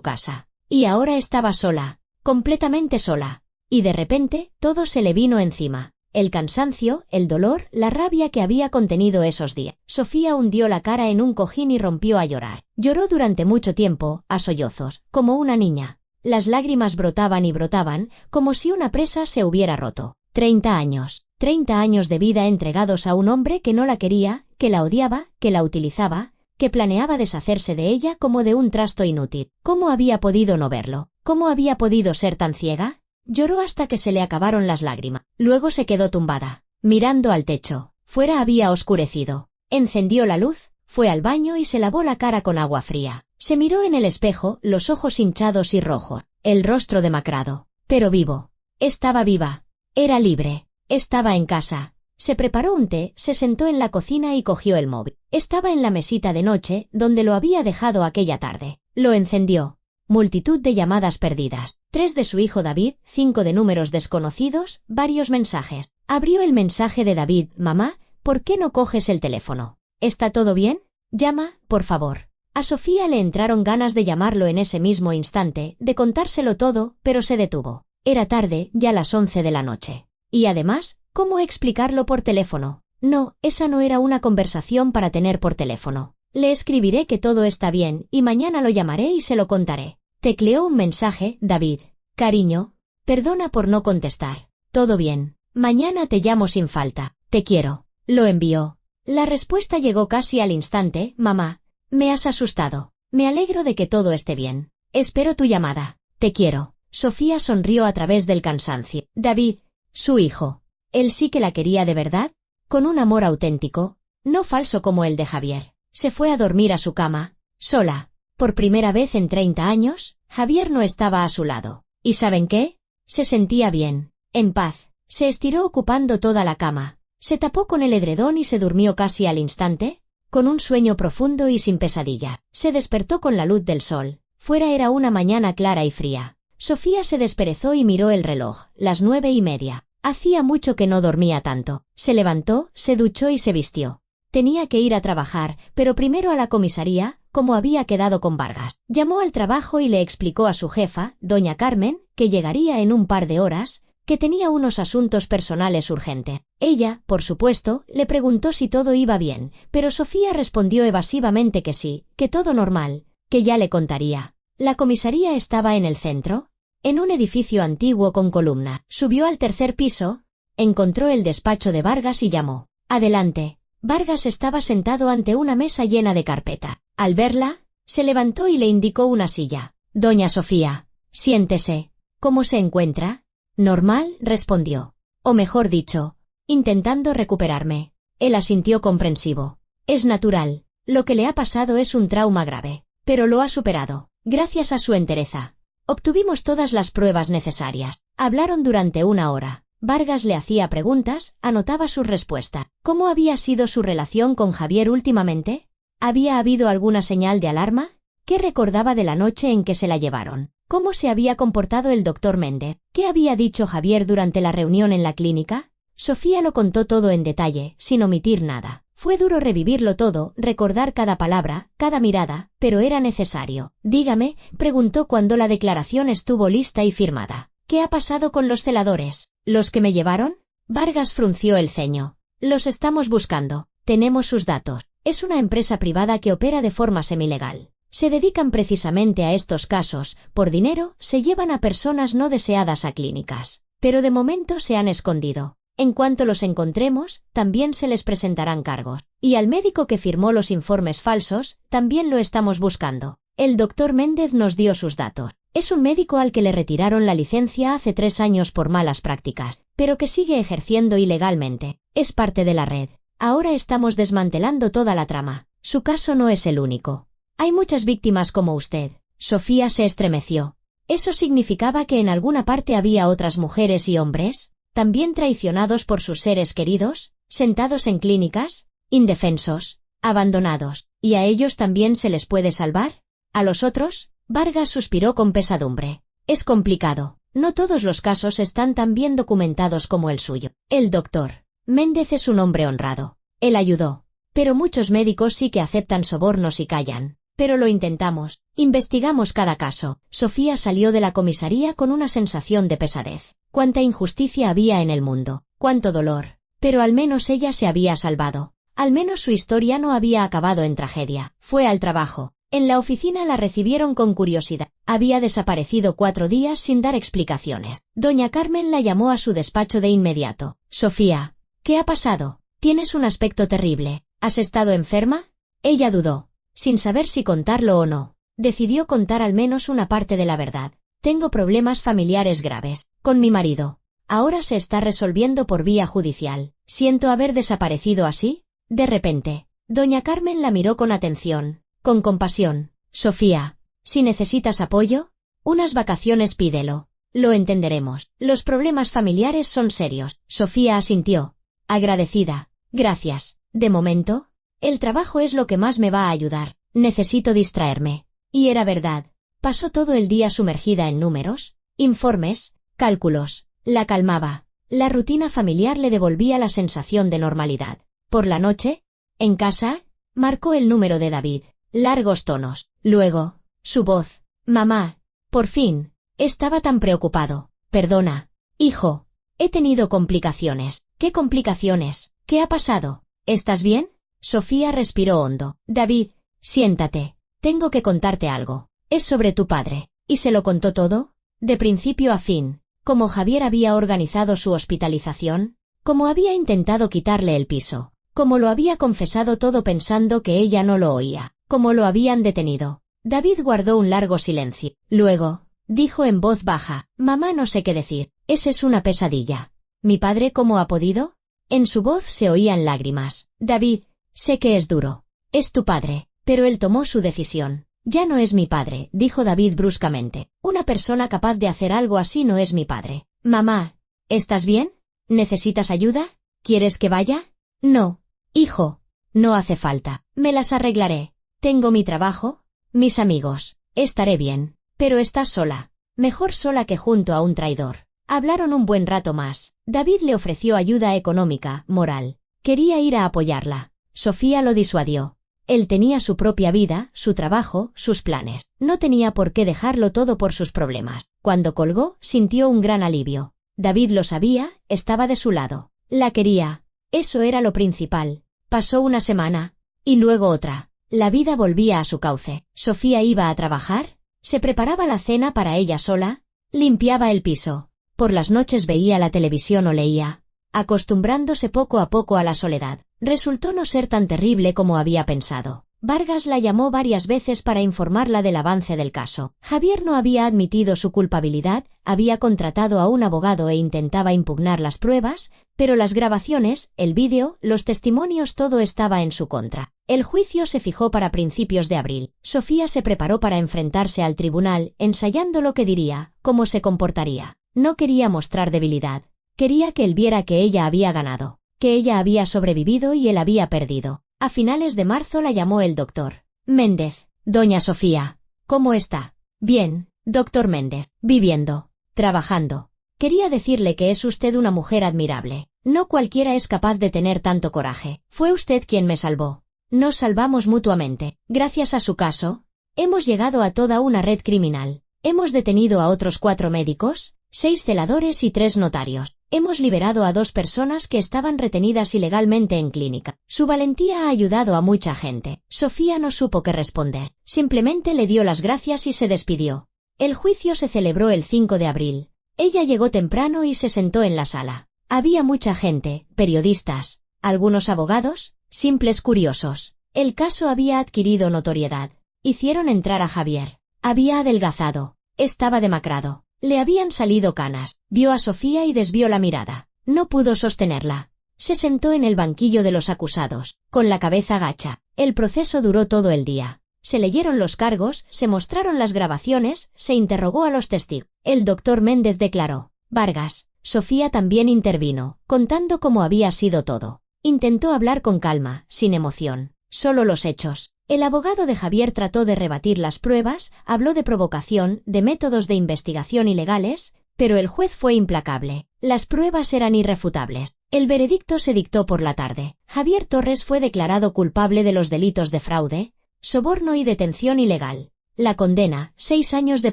casa. Y ahora estaba sola, completamente sola. Y de repente, todo se le vino encima. El cansancio, el dolor, la rabia que había contenido esos días. Sofía hundió la cara en un cojín y rompió a llorar. Lloró durante mucho tiempo, a sollozos, como una niña. Las lágrimas brotaban y brotaban, como si una presa se hubiera roto. 30 años. 30 años de vida entregados a un hombre que no la quería, que la odiaba, que la utilizaba, que planeaba deshacerse de ella como de un trasto inútil. ¿Cómo había podido no verlo? ¿Cómo había podido ser tan ciega? Lloró hasta que se le acabaron las lágrimas. Luego se quedó tumbada, mirando al techo. Fuera había oscurecido. Encendió la luz, fue al baño y se lavó la cara con agua fría. Se miró en el espejo, los ojos hinchados y rojos, el rostro demacrado, pero vivo. Estaba viva. Era libre. Estaba en casa. Se preparó un té, se sentó en la cocina y cogió el móvil. Estaba en la mesita de noche, donde lo había dejado aquella tarde. Lo encendió. Multitud de llamadas perdidas. 3 de su hijo David, 5 de números desconocidos, varios mensajes. Abrió el mensaje de David. Mamá, ¿por qué no coges el teléfono? ¿Está todo bien? Llama, por favor. A Sofía le entraron ganas de llamarlo en ese mismo instante, de contárselo todo, pero se detuvo. Era tarde, ya las 11 de la noche. Y además, ¿cómo explicarlo por teléfono? No, esa no era una conversación para tener por teléfono. Le escribiré que todo está bien y mañana lo llamaré y se lo contaré. Tecleó un mensaje, David. Cariño, perdona por no contestar. Todo bien. Mañana te llamo sin falta. Te quiero. Lo envió. La respuesta llegó casi al instante. Mamá, me has asustado. Me alegro de que todo esté bien. Espero tu llamada. Te quiero. Sofía sonrió a través del cansancio. David, su hijo. Él sí que la quería de verdad, con un amor auténtico, no falso como el de Javier. Se fue a dormir a su cama, sola. Por primera vez en 30 años, Javier no estaba a su lado. ¿Y saben qué? Se sentía bien, en paz. Se estiró ocupando toda la cama. Se tapó con el edredón y se durmió casi al instante, con un sueño profundo y sin pesadilla. Se despertó con la luz del sol. Fuera era una mañana clara y fría. Sofía se desperezó y miró el reloj, las 9:30. Hacía mucho que no dormía tanto. Se levantó, se duchó y se vistió. Tenía que ir a trabajar, pero primero a la comisaría, como había quedado con Vargas. Llamó al trabajo y le explicó a su jefa, doña Carmen, que llegaría en un par de horas, que tenía unos asuntos personales urgentes. Ella, por supuesto, le preguntó si todo iba bien, pero Sofía respondió evasivamente que sí, que todo normal, que ya le contaría. La comisaría estaba en el centro, en un edificio antiguo con columna. Subió al tercer piso, encontró el despacho de Vargas y llamó. Adelante. Vargas estaba sentado ante una mesa llena de carpeta. Al verla, se levantó y le indicó una silla. Doña Sofía, siéntese. ¿Cómo se encuentra? Normal, respondió. O mejor dicho, intentando recuperarme. Él asintió comprensivo. Es natural. Lo que le ha pasado es un trauma grave. Pero lo ha superado. Gracias a su entereza. Obtuvimos todas las pruebas necesarias. Hablaron durante una hora. Vargas le hacía preguntas, anotaba sus respuestas. ¿Cómo había sido su relación con Javier últimamente? ¿Había habido alguna señal de alarma? ¿Qué recordaba de la noche en que se la llevaron? ¿Cómo se había comportado el doctor Méndez? ¿Qué había dicho Javier durante la reunión en la clínica? Sofía lo contó todo en detalle, sin omitir nada. Fue duro revivirlo todo, recordar cada palabra, cada mirada, pero era necesario. Dígame, preguntó cuando la declaración estuvo lista y firmada. ¿Qué ha pasado con los celadores? ¿Los que me llevaron? Vargas frunció el ceño. Los estamos buscando. Tenemos sus datos. Es una empresa privada que opera de forma semilegal. Se dedican precisamente a estos casos. Por dinero, se llevan a personas no deseadas a clínicas. Pero de momento se han escondido. En cuanto los encontremos, también se les presentarán cargos. Y al médico que firmó los informes falsos, también lo estamos buscando. El doctor Méndez nos dio sus datos. Es un médico al que le retiraron la licencia hace 3 años por malas prácticas, pero que sigue ejerciendo ilegalmente. Es parte de la red. Ahora estamos desmantelando toda la trama. Su caso no es el único. Hay muchas víctimas como usted. Sofía se estremeció. ¿Eso significaba que en alguna parte había otras mujeres y hombres, también traicionados por sus seres queridos, sentados en clínicas, indefensos, abandonados, y a ellos también se les puede salvar? ¿A los otros? Vargas suspiró con pesadumbre. Es complicado. No todos los casos están tan bien documentados como el suyo. El doctor Méndez es un hombre honrado. Él ayudó. Pero muchos médicos sí que aceptan sobornos y callan. Pero lo intentamos. Investigamos cada caso. Sofía salió de la comisaría con una sensación de pesadez. Cuánta injusticia había en el mundo. Cuánto dolor. Pero al menos ella se había salvado. Al menos su historia no había acabado en tragedia. Fue al trabajo. En la oficina la recibieron con curiosidad. Había desaparecido 4 días sin dar explicaciones. Doña Carmen la llamó a su despacho de inmediato. Sofía, ¿qué ha pasado? Tienes un aspecto terrible. ¿Has estado enferma? Ella dudó, sin saber si contarlo o no. Decidió contar al menos una parte de la verdad. Tengo problemas familiares graves. Con mi marido. Ahora se está resolviendo por vía judicial. Siento haber desaparecido así. De repente, doña Carmen la miró con atención. Con compasión. Sofía, si necesitas apoyo, unas vacaciones pídelo. Lo entenderemos. Los problemas familiares son serios. Sofía asintió. Agradecida. Gracias. De momento, el trabajo es lo que más me va a ayudar. Necesito distraerme. Y era verdad. Pasó todo el día sumergida en números, informes, cálculos. La calmaba. La rutina familiar le devolvía la sensación de normalidad. Por la noche, en casa, marcó el número de David. Largos tonos. Luego, su voz. Mamá. Por fin. Estaba tan preocupado. Perdona. Hijo. He tenido complicaciones. ¿Qué complicaciones? ¿Qué ha pasado? ¿Estás bien? Sofía respiró hondo. David, siéntate. Tengo que contarte algo. Es sobre tu padre. ¿Y se lo contó todo? De principio a fin. Cómo Javier había organizado su hospitalización, cómo había intentado quitarle el piso, cómo lo había confesado todo pensando que ella no lo oía, cómo lo habían detenido. David guardó un largo silencio. Luego, dijo en voz baja, mamá, no sé qué decir. Esa es una pesadilla. ¿Mi padre cómo ha podido? En su voz se oían lágrimas. David, sé que es duro. Es tu padre, pero él tomó su decisión. Ya no es mi padre, dijo David bruscamente. Una persona capaz de hacer algo así no es mi padre. Mamá, ¿estás bien? ¿Necesitas ayuda? ¿Quieres que vaya? No. Hijo, no hace falta. Me las arreglaré. Tengo mi trabajo, mis amigos. Estaré bien. Pero estás sola. Mejor sola que junto a un traidor. Hablaron un buen rato más. David le ofreció ayuda económica, moral. Quería ir a apoyarla. Sofía lo disuadió. Él tenía su propia vida, su trabajo, sus planes. No tenía por qué dejarlo todo por sus problemas. Cuando colgó, sintió un gran alivio. David lo sabía, estaba de su lado. La quería. Eso era lo principal. Pasó una semana. Y luego otra. La vida volvía a su cauce. Sofía iba a trabajar, se preparaba la cena para ella sola, limpiaba el piso. Por las noches veía la televisión o leía, acostumbrándose poco a poco a la soledad. Resultó no ser tan terrible como había pensado. Vargas la llamó varias veces para informarla del avance del caso. Javier no había admitido su culpabilidad, había contratado a un abogado e intentaba impugnar las pruebas, pero las grabaciones, el vídeo, los testimonios, todo estaba en su contra. El juicio se fijó para principios de abril. Sofía se preparó para enfrentarse al tribunal, ensayando lo que diría, cómo se comportaría. No quería mostrar debilidad. Quería que él viera que ella había ganado, que ella había sobrevivido y él había perdido. A finales de marzo la llamó el doctor Méndez. Doña Sofía, ¿cómo está? Bien, doctor Méndez. Viviendo, trabajando. Quería decirle que es usted una mujer admirable. No cualquiera es capaz de tener tanto coraje. Fue usted quien me salvó. Nos salvamos mutuamente. Gracias a su caso, hemos llegado a toda una red criminal. Hemos detenido a otros 4 médicos, 6 celadores y 3 notarios. Hemos liberado a 2 personas que estaban retenidas ilegalmente en clínica. Su valentía ha ayudado a mucha gente. Sofía no supo qué responder. Simplemente le dio las gracias y se despidió. El juicio se celebró el 5 de abril. Ella llegó temprano y se sentó en la sala. Había mucha gente, periodistas, algunos abogados, simples curiosos. El caso había adquirido notoriedad. Hicieron entrar a Javier. Había adelgazado. Estaba demacrado. Le habían salido canas. Vio a Sofía y desvió la mirada. No pudo sostenerla. Se sentó en el banquillo de los acusados, con la cabeza gacha. El proceso duró todo el día. Se leyeron los cargos, se mostraron las grabaciones, se interrogó a los testigos. El doctor Méndez declaró. Vargas. Sofía también intervino, contando cómo había sido todo. Intentó hablar con calma, sin emoción. Solo los hechos. El abogado de Javier trató de rebatir las pruebas, habló de provocación, de métodos de investigación ilegales, pero el juez fue implacable. Las pruebas eran irrefutables. El veredicto se dictó por la tarde. Javier Torres fue declarado culpable de los delitos de fraude, soborno y detención ilegal. La condena, 6 años de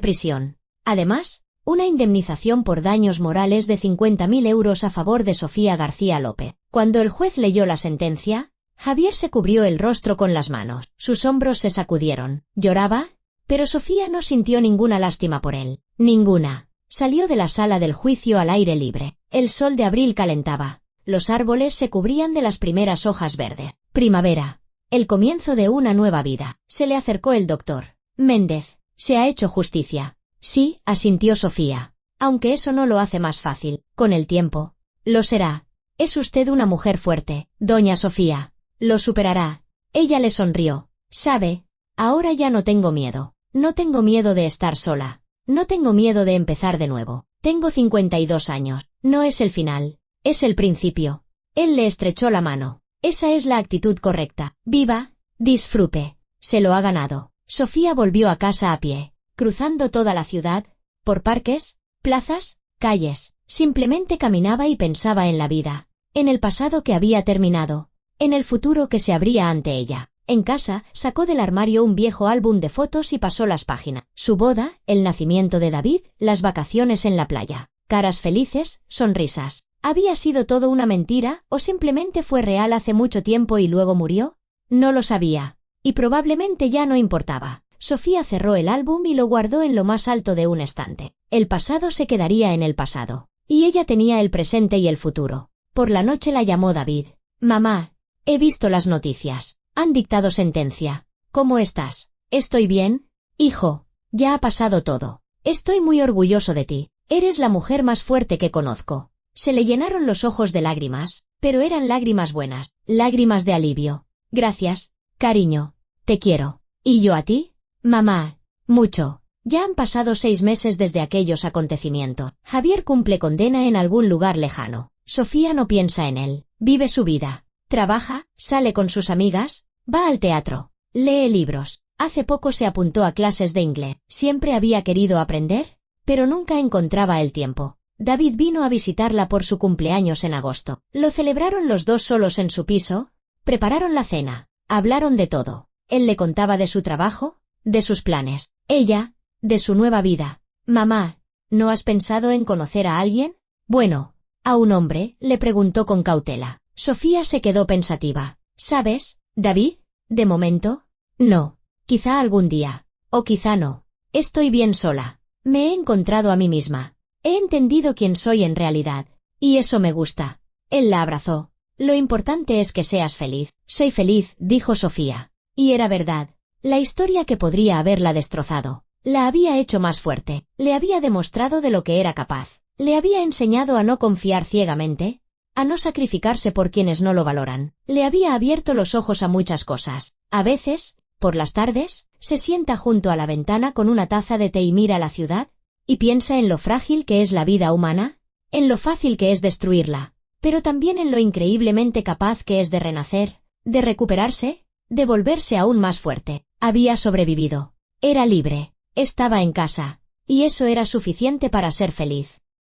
prisión. Además, una indemnización por daños morales de 50.000 euros a favor de Sofía García López. Cuando el juez leyó la sentencia, Javier se cubrió el rostro con las manos. Sus hombros se sacudieron. Lloraba, pero Sofía no sintió ninguna lástima por él. Ninguna. Salió de la sala del juicio al aire libre. El sol de abril calentaba. Los árboles se cubrían de las primeras hojas verdes. Primavera. El comienzo de una nueva vida. Se le acercó el doctor Méndez. Se ha hecho justicia. Sí, asintió Sofía. Aunque eso no lo hace más fácil. Con el tiempo. Lo será. Es usted una mujer fuerte, doña Sofía. Lo superará. Ella le sonrió. Sabe, ahora ya no tengo miedo. No tengo miedo de estar sola. No tengo miedo de empezar de nuevo. Tengo 52 años. No es el final. Es el principio. Él le estrechó la mano. Esa es la actitud correcta. Viva, disfrute. Se lo ha ganado. Sofía volvió a casa a pie, cruzando toda la ciudad, por parques, plazas, calles. Simplemente caminaba y pensaba en la vida, en el pasado que había terminado, en el futuro que se abría ante ella. En casa, sacó del armario un viejo álbum de fotos y pasó las páginas. Su boda, el nacimiento de David, las vacaciones en la playa. Caras felices, sonrisas. ¿Había sido todo una mentira o simplemente fue real hace mucho tiempo y luego murió? No lo sabía. Y probablemente ya no importaba. Sofía cerró el álbum y lo guardó en lo más alto de un estante. El pasado se quedaría en el pasado. Y ella tenía el presente y el futuro. Por la noche la llamó David. Mamá, he visto las noticias. Han dictado sentencia. ¿Cómo estás? ¿Estoy bien? Hijo, ya ha pasado todo. Estoy muy orgulloso de ti. Eres la mujer más fuerte que conozco. Se le llenaron los ojos de lágrimas, pero eran lágrimas buenas, lágrimas de alivio. Gracias, cariño. Te quiero. ¿Y yo a ti? Mamá, mucho. Ya han pasado 6 meses desde aquellos acontecimientos. Javier cumple condena en algún lugar lejano. Sofía no piensa en él. Vive su vida. Trabaja, sale con sus amigas, va al teatro, lee libros. Hace poco se apuntó a clases de inglés. Siempre había querido aprender, pero nunca encontraba el tiempo. David vino a visitarla por su cumpleaños en agosto. Lo celebraron los dos solos en su piso, prepararon la cena, hablaron de todo. Él le contaba de su trabajo, de sus planes. Ella, de su nueva vida. Mamá, ¿no has pensado en conocer a alguien? Bueno, a un hombre, le preguntó con cautela. Sofía se quedó pensativa. ¿Sabes, David? De momento, no. Quizá algún día. O quizá no. Estoy bien sola. Me he encontrado a mí misma. He entendido quién soy en realidad. Y eso me gusta. Él la abrazó. Lo importante es que seas feliz. Soy feliz, dijo Sofía. Y era verdad. La historia que podría haberla destrozado. La había hecho más fuerte. Le había demostrado de lo que era capaz. Le había enseñado a no confiar ciegamente, a no sacrificarse por quienes no lo valoran. Le había abierto los ojos a muchas cosas. A veces, por las tardes, se sienta junto a la ventana con una taza de té y mira la ciudad, y piensa en lo frágil que es la vida humana, en lo fácil que es destruirla, pero también en lo increíblemente capaz que es de renacer, de recuperarse, de volverse aún más fuerte. Había sobrevivido. Era libre. Estaba en casa. Y eso era suficiente para ser feliz.